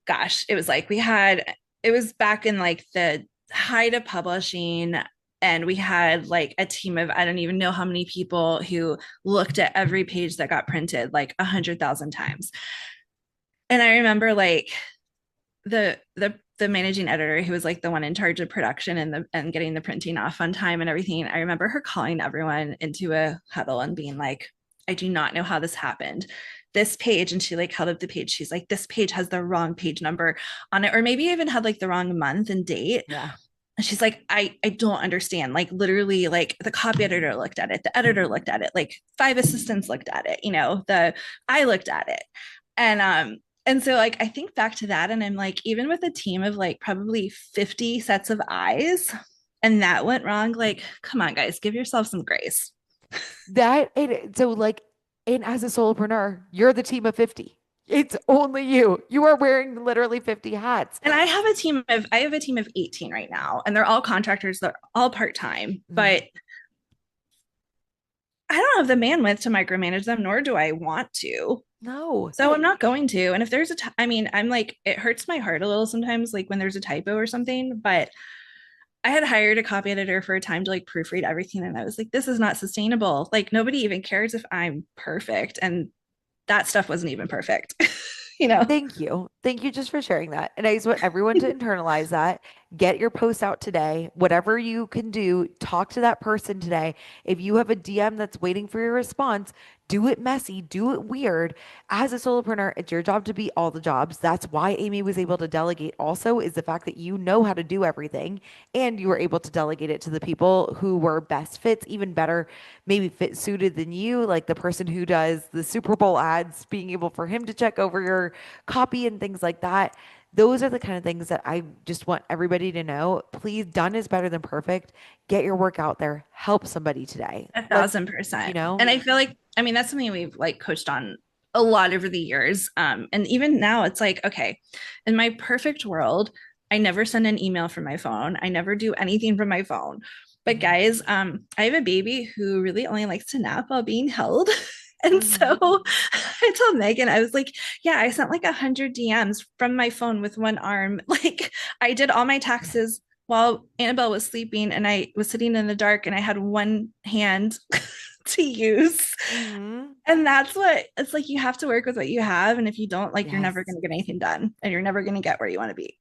gosh, it was like it was back in like the height of publishing, and we had like a team of I don't even know how many people who looked at every page that got printed like 100,000 times. And I remember like the managing editor who was like the one in charge of production and getting the printing off on time and everything. I remember her calling everyone into a huddle and being like, I do not know how this happened. This page, and she like held up the page. She's like, this page has the wrong page number on it, or maybe even had like the wrong month and date. Yeah. And she's like, I don't understand. Like literally, like the copy editor looked at it, the editor looked at it, like 5 assistants looked at it, the I looked at it. And so like I think back to that and I'm like, even with a team of like probably 50 sets of eyes and that went wrong, like, come on, guys, give yourself some grace. So like, and as a solopreneur, you're the team of 50. It's only you. You are wearing literally 50 hats. And I have a team of 18 right now, and they're all contractors, they're all part-time, Mhm. but I don't have the bandwidth to micromanage them, nor do I want to. No. So I'm not going to. And if there's I mean, I'm like, it hurts my heart a little sometimes, like when there's a typo or something. But I had hired a copy editor for a time to like proofread everything. And I was like, this is not sustainable. Like, nobody even cares if I'm perfect. And that stuff wasn't even perfect, you know? Thank you. Thank you just for sharing that. And I just want everyone to internalize that. Get your post out today. Whatever you can do, talk to that person today. If you have a DM that's waiting for your response, do it messy, do it weird. As a solopreneur, it's your job to be all the jobs. That's why Amy was able to delegate also, is the fact that you know how to do everything and you were able to delegate it to the people who were best fits, even better, maybe fit suited than you, like the person who does the Super Bowl ads, being able for him to check over your copy and things like that. Those are the kind of things that I just want everybody to know. Please, done is better than perfect. Get your work out there. Help somebody today. A Let's, thousand you percent. know, And I feel like, I mean, that's something we've like coached on a lot over the years. And even now it's like, okay, in my perfect world, I never send an email from my phone. I never do anything from my phone. But Mhm. guys, I have a baby who really only likes to nap while being held. And so Mhm. I told Megan, I was like, yeah, I sent like 100 DMs from my phone with one arm. Like I did all my taxes while Annabelle was sleeping and I was sitting in the dark and I had one hand to use. Mhm. And that's what it's like. You have to work with what you have. And if you don't, like, you're never Yes. going to get anything done and you're never going to get where you want to be.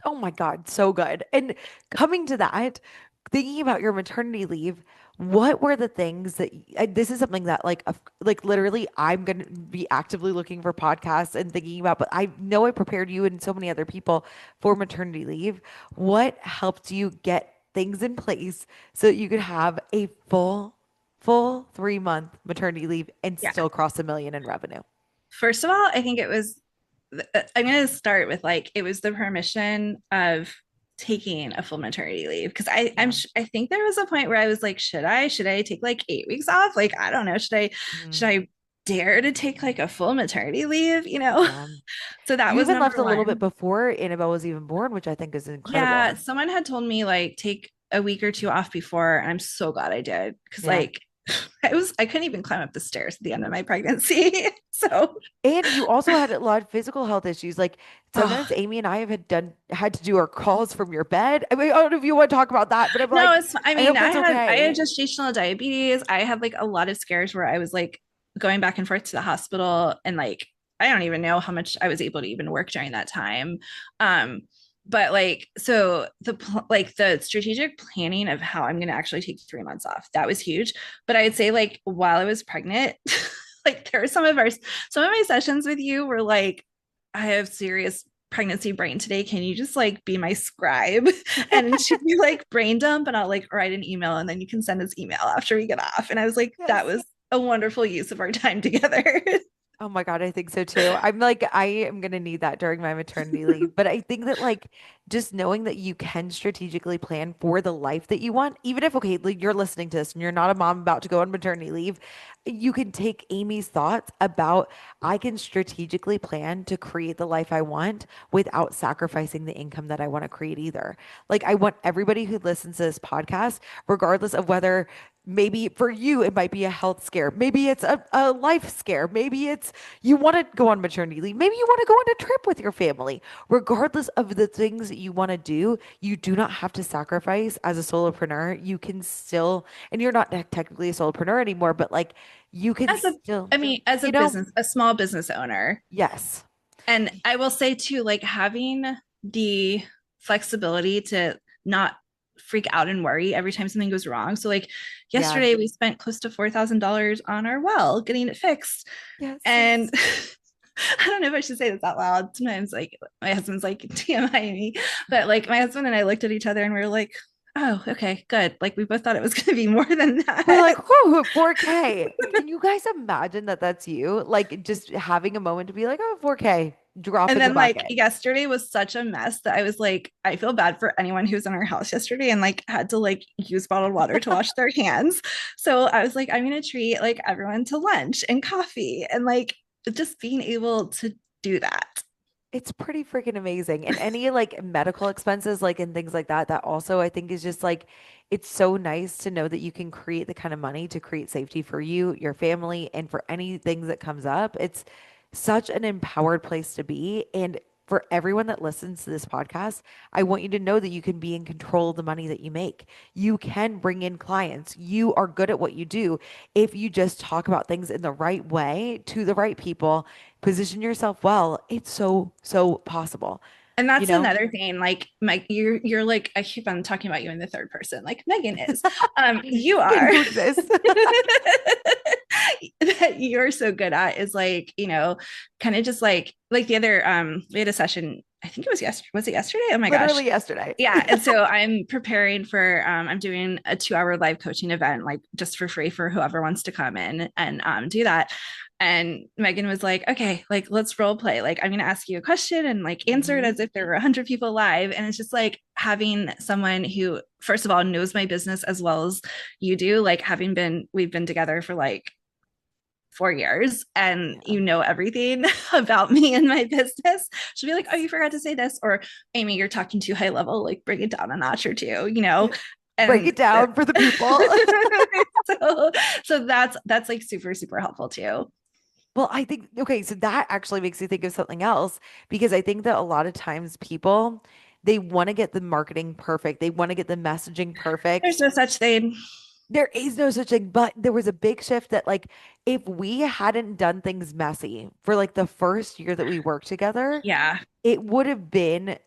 Oh my God, so good. And coming to that, thinking about your maternity leave, what were the things that this is something that like literally I'm going to be actively looking for podcasts and thinking about, but I know I prepared you and so many other people for maternity leave. What helped you get things in place so that you could have a full 3-month maternity leave and Yeah. still cross 1 million in revenue? First of all, I think it was, I'm going to start with like, it was the permission of taking a full maternity leave. Cause Yeah. I think there was a point where I was like, should I take like 8 weeks off? Like, I don't know. Should Mm, I dare to take like a full maternity leave, you know? yeah. So that You was even left number a little bit one. before Annabelle was even born, which I think is Yeah. incredible. Someone had told me like take a week or two off before. And I'm so glad I did. Cause Yeah. like, I couldn't even climb up the stairs at the end of my pregnancy. So, And you also had a lot of physical health issues. Like oh, sometimes Amy and I have had to do our calls from your bed. I mean, I don't know if you want to talk about that, but I'm no, like, it's, I I mean, hope that's I had okay. gestational diabetes. I had like a lot of scares where I was like going back and forth to the hospital and like, I don't even know how much I was able to even work during that time. Um, but like, so like the strategic planning of how I'm going to actually take 3 months off, that was huge. But I'd say like while I was pregnant, like there were some of my sessions with you were like, I have serious pregnancy brain today. Can you just like be my scribe? And she'd be like brain dump, and I'll like write an email, and then you can send us email after we get off. And I was like, that Yes. was a wonderful use of our time together. Oh my God, I think so too. I'm like, I am gonna need that during my maternity leave. But I think that like just knowing that you can strategically plan for the life that you want, even if okay, like you're listening to this and you're not a mom about to go on maternity leave, you can take Amy's thoughts about I can strategically plan to create the life I want without sacrificing the income that I want to create either. Like I want everybody who listens to this podcast, regardless of whether maybe for you it might be a health scare, maybe it's a life scare, maybe it's you want to go on maternity leave. Maybe you want to go on a trip with your family. Regardless of the things that you want to do, you do not have to sacrifice as a solopreneur. You can still, and you're not technically a solopreneur anymore, but like you can as a, still, I mean, as a you know, business, a small business owner. yes. And I will say too, like having the flexibility to not freak out and worry every time something goes wrong. So like Yeah. yesterday we spent close to $4,000 on our well getting it fixed. Yes. And I don't know if I should say this out loud. Sometimes like my husband's like TMI me, but like my husband and I looked at each other and we were like, oh, okay, good. Like we both thought it was going to be more than We're that. like, whoa, 4K. Can you guys imagine that that's you? Like just having a moment to be like, oh, 4K, drop And in the then like bucket. yesterday was such a mess that I was like, I feel bad for anyone who was in our house yesterday and like had to like use bottled water to wash their hands. So I was like, I'm gonna treat like everyone to lunch and coffee and like just being able to do that. It's pretty freaking amazing. And any like medical expenses, like and things like that, that also I think is just like it's so nice to know that you can create the kind of money to create safety for you, your family, and for anything that comes up. It's such an empowered place to be. And for everyone that listens to this podcast, I want you to know that you can be in control of the money that you make. You can bring in clients. You are good at what you do if you just talk about things in the right way to the right people, position yourself well. It's so possible, And you that's know? another thing. Like Mike, you're like I keep on talking about you in the third person. Like Megan is. You Megan, are. who exists. That you're so good at is like, you know, kind of just like the other we had a session, I think it was yesterday. Was it yesterday? Oh my gosh. Literally yesterday. Yeah. And so I'm preparing for I'm doing a 2 hour live coaching event, like just for free for whoever wants to come in and do that. And Megan was like, okay, like let's role play. Like I'm gonna ask you a question and like answer it Mhm. as if there were 100 people live. And it's just like having someone who, first of all, knows my business as well as you do, like we've been together for like 4 years and Yeah. you know everything about me and my business. She'll be like, oh, you forgot to say this, or Amy, you're talking too high level, like bring it down a notch or two, you know. Break And it down for the people. so that's like super super helpful too. Well, I think, okay, so that actually makes me think of something else because I think that a lot of times people, they want to get the marketing perfect. They want to get the messaging perfect. There's no such thing. There is no such thing, but there was a big shift that like if we hadn't done things messy for like the first year that we worked together, Yeah. it would have been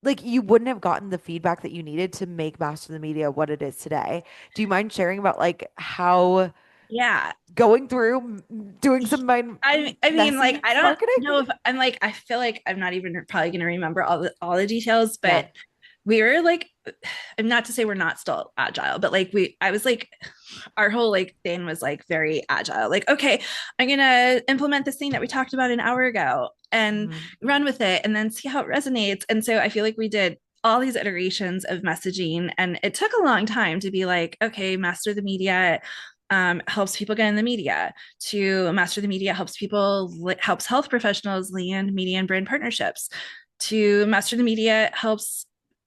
like you wouldn't have gotten the feedback that you needed to make Master the Media what it is today. Do you mind sharing about like how Yeah. going through doing some I mean, like, messy I don't marketing? know if I'm like, I feel like I'm not even probably going to remember all the details, Yeah. but we were like, I'm not to say we're not still agile, but like I was like, our whole like thing was like very agile. Like, okay, I'm gonna implement this thing that we talked about an hour ago and Mhm. run with it, and then see how it resonates. And so I feel like we did all these iterations of messaging, and it took a long time to be like, okay, master the media helps people get in the media. To master the media helps health professionals land media and brand partnerships. To master the media helps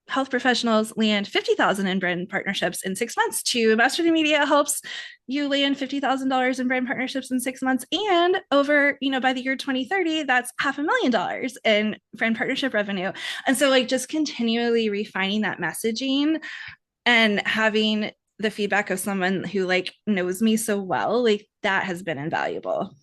health professionals land 50,000 in brand partnerships in 6 months. To master the media helps you land $50,000 in brand partnerships in 6 months, and over, by the year 2030, that's $500,000 in brand partnership revenue. And so like just continually refining that messaging and having the feedback of someone who like knows me so well, like that has been invaluable.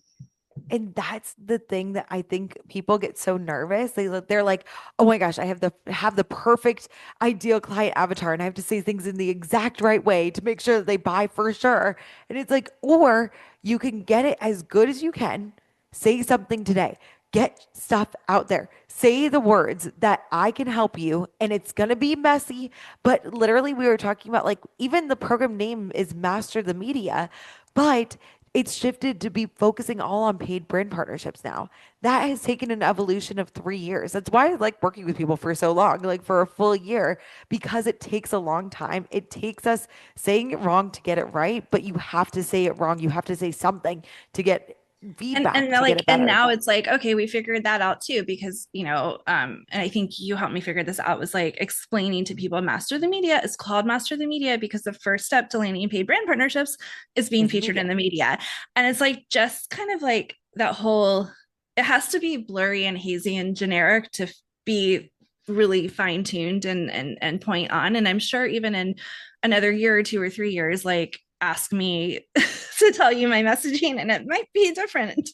And that's the thing that I think people get so nervous. They're like, "Oh my gosh, I have the perfect ideal client avatar and I have to say things in the exact right way to make sure that they buy for sure." And it's like, or you can get it as good as you can. Say something today. Get stuff out there. Say the words that I can help you, and it's going to be messy, but literally we were talking about like even the program name is Master the Media, but it's shifted to be focusing all on paid brand partnerships now. That has taken an evolution of 3 years. That's why I like working with people for so long, like for a full year, because it takes a long time. It takes us saying it wrong to get it right, but you have to say it wrong. You have to say something to get feedback to get it And better. now it's like, okay, we figured that out too, because and I think you helped me figure this out, was like explaining to people master the media is called master the media because the first step to landing paid brand partnerships is being Is the featured in media. the media. And it's like just kind of like that whole, it has to be blurry and hazy and generic to be really fine-tuned and point on. And I'm sure even in another year or 2 or 3 years, like ask me to tell you my messaging and it might be different.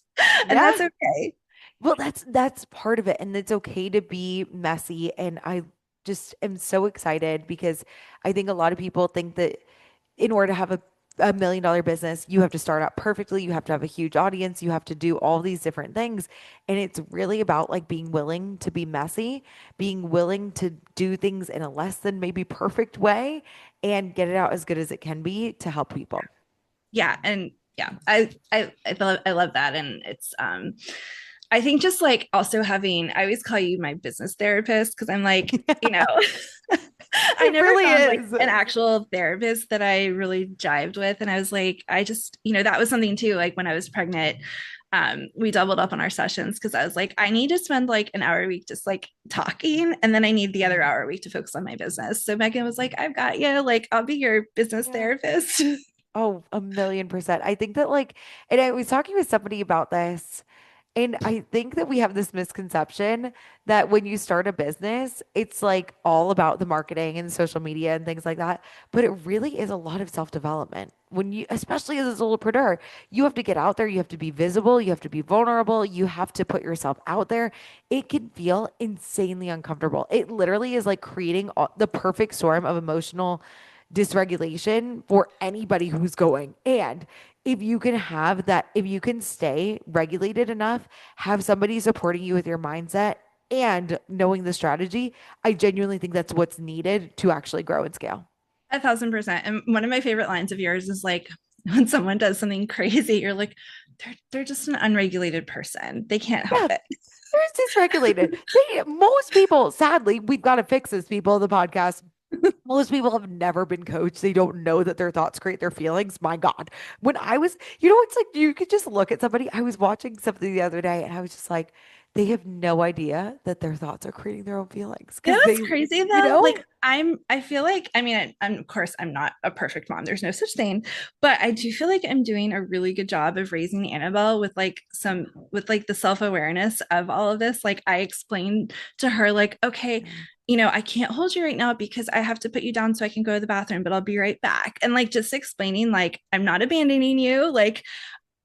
And that's Yeah. okay. Well, that's part of it, and it's okay to be messy. And I just am so excited because I think a lot of people think that in order to have a $1 million business, you have to start out perfectly. You have to have a huge audience. You have to do all these different things. And it's really about like being willing to be messy, being willing to do things in a less than maybe perfect way and get it out as good as it can be to help people. Yeah. And yeah, I love that. And it's I think just like also having, I always call you my business therapist because I'm like, I It never really found like is. an actual therapist that I really jived with. And I was like, I just, that was something too. Like when I was pregnant, we doubled up on our sessions because I was like, I need to spend like an hour a week just like talking. And then I need the other hour a week to focus on my business. So Megan was like, I've got you. Like, I'll be your business Yeah. therapist. Oh, 1,000,000%. I think that like, and I was talking with somebody about this, and I think that we have this misconception that when you start a business, it's like all about the marketing and social media and things like that. But it really is a lot of self-development. When you, especially as a solopreneur, you have to get out there, you have to be visible, you have to be vulnerable, you have to put yourself out there. It can feel insanely uncomfortable. It literally is like creating the perfect storm of emotional dysregulation for anybody who's going. And if you can have that, if you can stay regulated enough, have somebody supporting you with your mindset and knowing the strategy, I genuinely think that's what's needed to actually grow and scale. 1,000%. And one of my favorite lines of yours is like, when someone does something crazy, you're like, they're just an unregulated person. They can't help Yeah, it. they're dysregulated. Most people, sadly, we've got to fix this, people in the podcast. Most people have never been coached. They don't know that their thoughts create their feelings. My God. When I was, it's like you could just look at somebody. I was watching something the other day and I was just like, they have no idea that their thoughts are creating their own feelings You know because they, what's crazy you though? know, Like I feel like, I mean, I'm of course I'm not a perfect mom. There's no such thing, but I do feel like I'm doing a really good job of raising Annabelle with like with like the self-awareness of all of this. Like I explained to her, like, okay, I can't hold you right now because I have to put you down so I can go to the bathroom, but I'll be right back. And like just explaining, like, I'm not abandoning you. Like,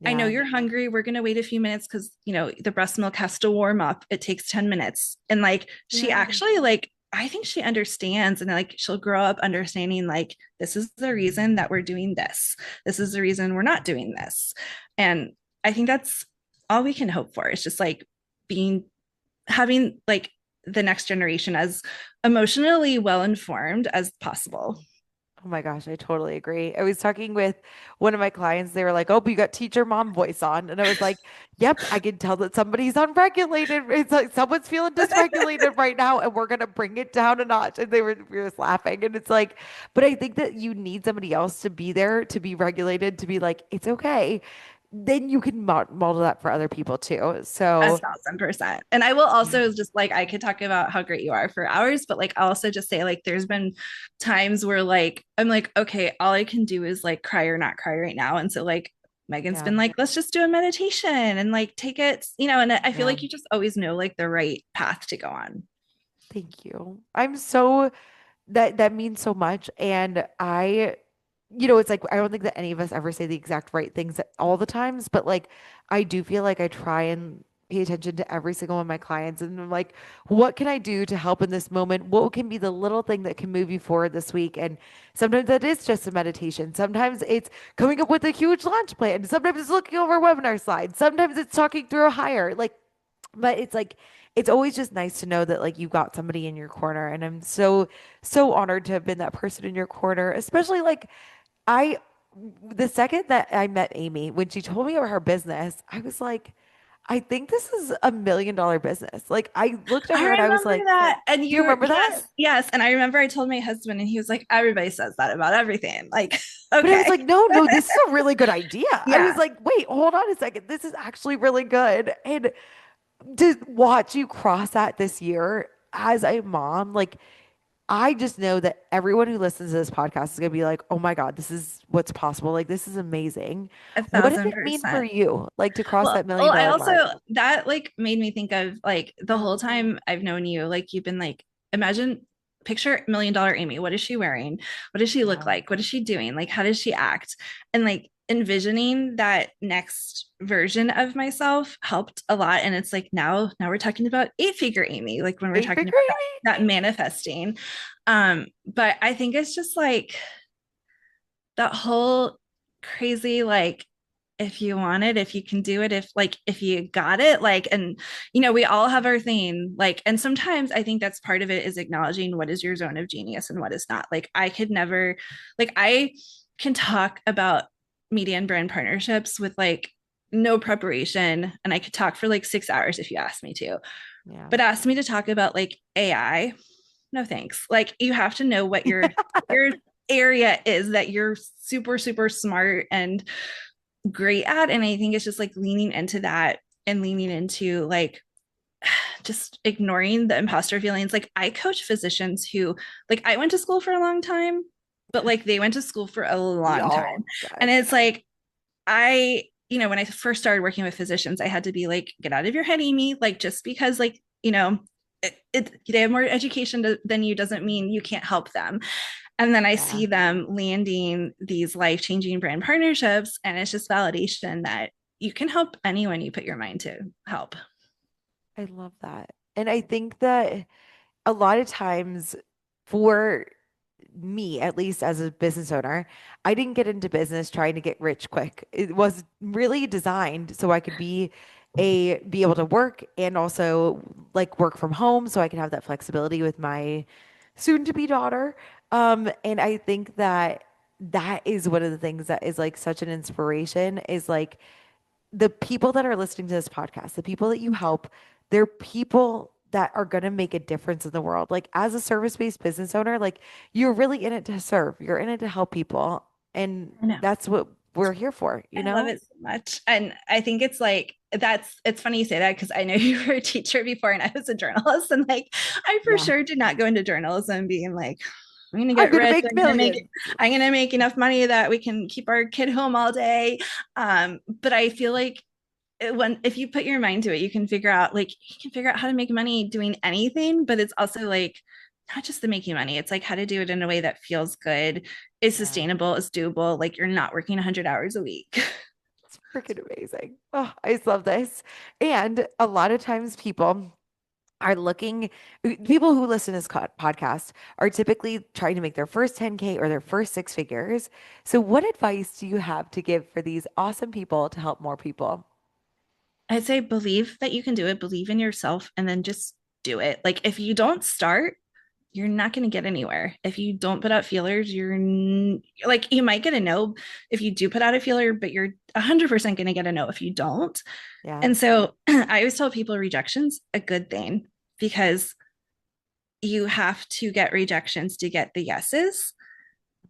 I know yeah, you're hungry. We're going to wait a few minutes because, the breast milk has to warm up. It takes 10 minutes. And like, she yeah. actually like I think she understands, and like she'll grow up understanding like this is the reason that we're doing this. This is the reason we're not doing this. And I think that's all we can hope for. It's just like being having like the next generation as emotionally well informed as possible. Oh my gosh, I totally agree. I was talking with one of my clients. They were like, "Oh, but you got teacher mom voice on." And I was like, "Yep, I can tell that somebody's unregulated. It's like someone's feeling dysregulated right now, and we're gonna bring it down a notch." And we were just laughing. And it's like, but I think that you need somebody else to be there to be regulated, to be like, it's okay. Then you can model that for other people too. A So thousand percent. And I will also just like, I could talk about how great you are for hours, but like, I'll also just say, like, there's been times where like, I'm like, okay, all I can do is like cry or not cry right now. And so, like, Megan's yeah, been like, let's just do a meditation and like take it, and I feel yeah. like you just always know like the right path to go on. Thank you. I'm so that means so much. And it's like I don't think that any of us ever say the exact right things all the times, but like I do feel like I try and pay attention to every single one of my clients. And I'm like, what can I do to help in this moment? What can be the little thing that can move you forward this week? And sometimes that is just a meditation. Sometimes it's coming up with a huge launch plan. Sometimes it's looking over webinar slides. Sometimes it's talking through a hire. Like, but it's like it's always just nice to know that like you've got somebody in your corner. And I'm so honored to have been that person in your corner, especially like I the second that I met Amy, when she told me about her business, I was like, I think this is $1 million business. Like I looked at I her and I was remember like, that. And do you remember that? yes, yes. And I remember I told my husband, and he was like, everybody says that about everything. Like, But I was okay. like, no, no, this is a really good idea. I was Yeah, like, wait, hold on a second. This is actually really good. And to watch you cross that this year as a mom, like I just know that everyone who listens to this podcast is going to be like, oh my God, this is what's possible. Like, this is amazing. a What does thousand it mean for percent. you, like, to cross Well, that million well, I dollar also mark? that like made me think of like the Yeah. whole time I've known you, like you've been like, imagine, picture $1 million Amy. What is she wearing? What does she look Yeah. like? What is she doing? Like, how does she act? And like envisioning that next version of myself helped a lot. And it's like now we're talking about 8-figure Amy, like when we're Eight talking figure about Amy? that manifesting. But I think it's just like that whole crazy like if you want it, if you can do it, if you got it, like, and we all have our thing, like, and sometimes I think that's part of it is acknowledging what is your zone of genius and what is not. Like I could never, like I can talk about media and brand partnerships with like no preparation, and I could talk for like 6 hours if you asked me to, Yeah. but ask me to talk about like AI, no thanks. Like you have to know what your area is that you're super super smart and great at. And I think it's just like leaning into that and leaning into like just ignoring the imposter feelings. Like I coach physicians who, like, I went to school for a long time, but like they went to school for a long Y'all. time. And Yes. it's like when I first started working with physicians, I had to be like, get out of your head, Amy. Like just because like, they have more education than you doesn't mean you can't help them. And then I Yeah. see them landing these life-changing brand partnerships, and it's just validation that you can help anyone you put your mind to help. I love that. And I think that a lot of times for me, at least as a business owner, I didn't get into business trying to get rich quick. It was really designed so I could be able to work and also like work from home so I can have that flexibility with my soon to be daughter. And I think that that is one of the things that is like such an inspiration is like the people that are listening to this podcast, the people that you help, they're people that are going to make a difference in the world. Like as a service-based business owner, like you're really in it to serve. You're in it to help people. And I know. that's what we're here for, you I love know? it so much. And I think it's like it's funny you say that because I know you were a teacher before and I was a journalist. And like I for Yeah. sure did not go into journalism being like, I'm gonna I'm get going to rich. make millions. I'm gonna make enough money that we can keep our kid home all day. But I feel like when if you put your mind to it, you can figure out how to make money doing anything, but it's also like not just the making money, it's like how to do it in a way that feels good, is Yeah. sustainable, is doable, like you're not working 100 hours a week. It's freaking amazing. Oh, I just love this. And a lot of times people are looking, people who listen to this podcast are typically trying to make their first 10K or their first six figures. So, what advice do you have to give for these awesome people to help more people? I'd say believe that you can do it, believe in yourself, and then just do it. Like if you don't start, you're not going to get anywhere. If you don't put out feelers, like you might get a no if you do put out a feeler, but you're 100% going to get a no if you don't. Yeah. And so I always tell people rejection's a good thing because you have to get rejections to get the yeses.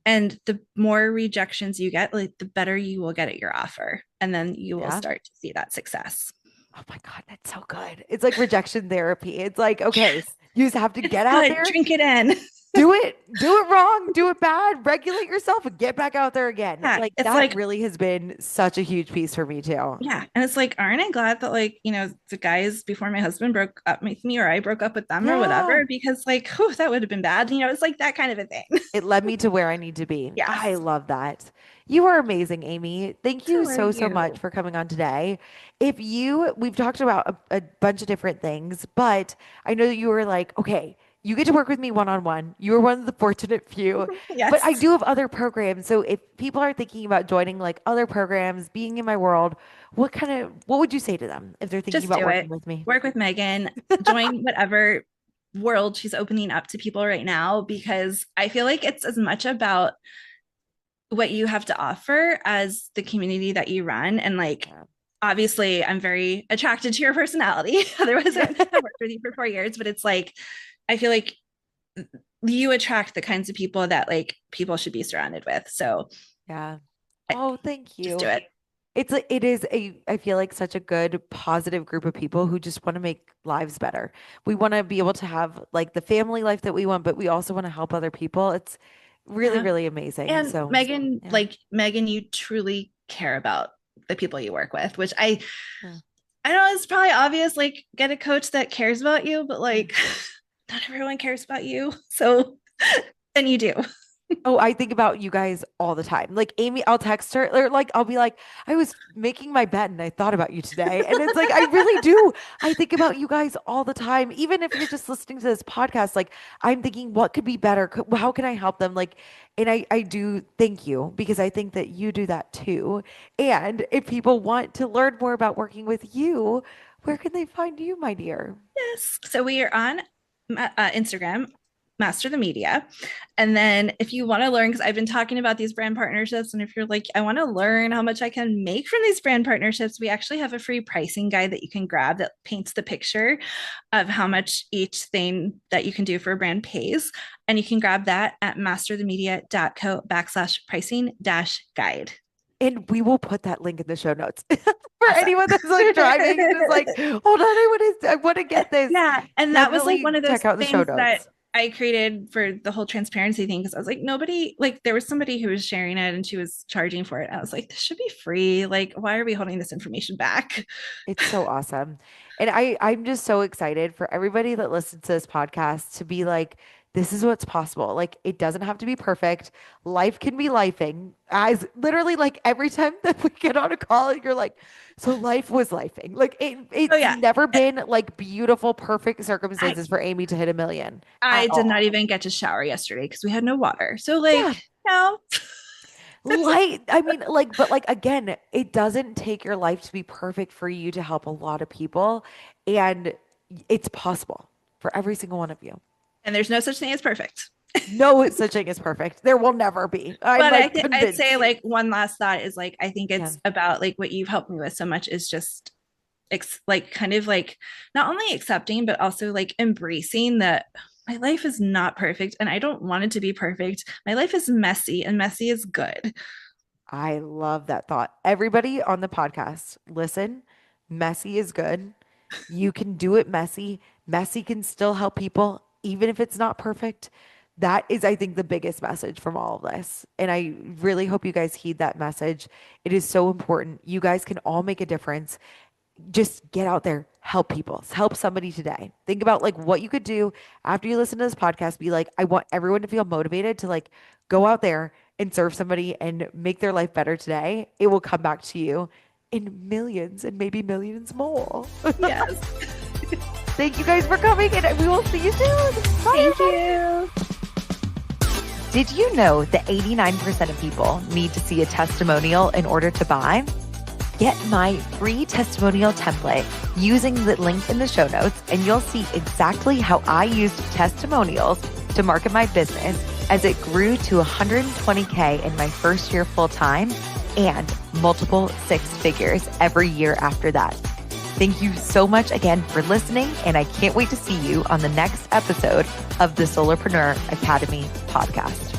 And the more rejections you get, like the better you will get at your offer. And then you will Yeah. start to see that success. Oh my God, that's so good. It's like rejection therapy. It's like, okay, Yes, you just have to it's get out good. there, Drink it in. do it wrong, do it bad, regulate yourself and get back out there again. Yeah. Like It's that like, really has been such a huge piece for me too. yeah. And it's like, aren't I glad that, like, the guys before my husband broke up with me or I broke up with them or Yeah. whatever, because, like, whew, that would have been bad. It's like that kind of a thing. It led me to where I need to be. I Yes. love that. You are amazing, Amy. Thank So you are so, so much you. for coming on today. We've talked about a bunch of different things, but I know that you were like, okay, you get to work with me one on one. You were one of the fortunate few, but I Yes. do have other programs. So if people are thinking about joining like other programs, being in my world, what would you say to them if they're thinking Just about do working it. with me? Work with Megan. Join whatever world she's opening up to people right now, because I feel like it's as much about what you have to offer as the community that you run. And like, Yeah. obviously, I'm very attracted to your personality. Otherwise, I Yeah. wouldn't have worked with you for 4 years. But it's like, I feel like you attract the kinds of people that like people should be surrounded with. So Yeah. I, Oh, thank just do you. it. It is I feel like such a good positive group of people who just want to make lives better. We want to be able to have like the family life that we want, but we also want to help other people. It's really, Yeah. really amazing. And So, Megan, yeah. like Megan, you truly care about the people you work with, which I Yeah. I know it's probably obvious, like get a coach that cares about you, but Yeah. like not everyone cares about you. So then you do. Oh, I think about you guys all the time. Like Amy, I'll text her or like I'll be like, I was making my bed and I thought about you today. And it's like I really do. I think about you guys all the time. Even if you're just listening to this podcast, like I'm thinking what could be better? How can I help them? Like, and I do thank you because I think that you do that too. And if people want to learn more about working with you, where can they find you, my dear? Yes. So we are on Instagram, Master the Media. And then if you want to learn, because I've been talking about these brand partnerships, and if you're like, I want to learn how much I can make from these brand partnerships, we actually have a free pricing guide that you can grab that paints the picture of how much each thing that you can do for a brand pays. And you can grab that at masterthemedia.co/pricing guide. And we will put that link in the show notes for Awesome. anyone that's like driving and is like, hold on, I want to get this. Yeah. And that was like Definitely one of those check out the show things that notes. I created for the whole transparency thing, because I was like, nobody, like, there was somebody who was sharing it and she was charging for it. I was like, this should be free. Like, why are we holding this information back? It's so awesome. And I'm just so excited for everybody that listens to this podcast to be like, this is what's possible. Like it doesn't have to be perfect. Life can be lifing. As literally like every time that we get on a call, you're like, so life was lifing. Like Oh, it's yeah. never been like beautiful, perfect I, circumstances for Amy to hit a million I at did not all. even get to shower yesterday because we had no water. So, Yeah. like, no. Light, I mean, like, but like again, it doesn't take your life to be perfect for you to help a lot of people. And it's possible for every single one of you. And there's no such thing as perfect. No such thing as perfect. There will never be. I'm But like I'd say, convinced. like, one last thought is like, I think Yeah. it's about like what you've helped me with so much is just like kind of like not only accepting but also like embracing that my life is not perfect and I don't want it to be perfect. My life is messy and messy is good. I love that thought. Everybody on the podcast, listen, messy is good. You can do it messy. Messy can still help people, even if it's not perfect. That is, I think, the biggest message from all of this. And I really hope you guys heed that message. It is so important. You guys can all make a difference. Just get out there, help people, help somebody today. Think about like what you could do after you listen to this podcast. Be like, I want everyone to feel motivated to like go out there and serve somebody and make their life better today. It will come back to you in millions and maybe millions more. Yes. Thank you guys for coming, and we will see you soon. Bye. Thank you. Did you know that 89% of people need to see a testimonial in order to buy? Get my free testimonial template using the link in the show notes, and you'll see exactly how I used testimonials to market my business as it grew to 120K in my first year full-time and multiple six figures every year after that. Thank you so much again for listening, and I can't wait to see you on the next episode of the Solopreneur Academy Podcast.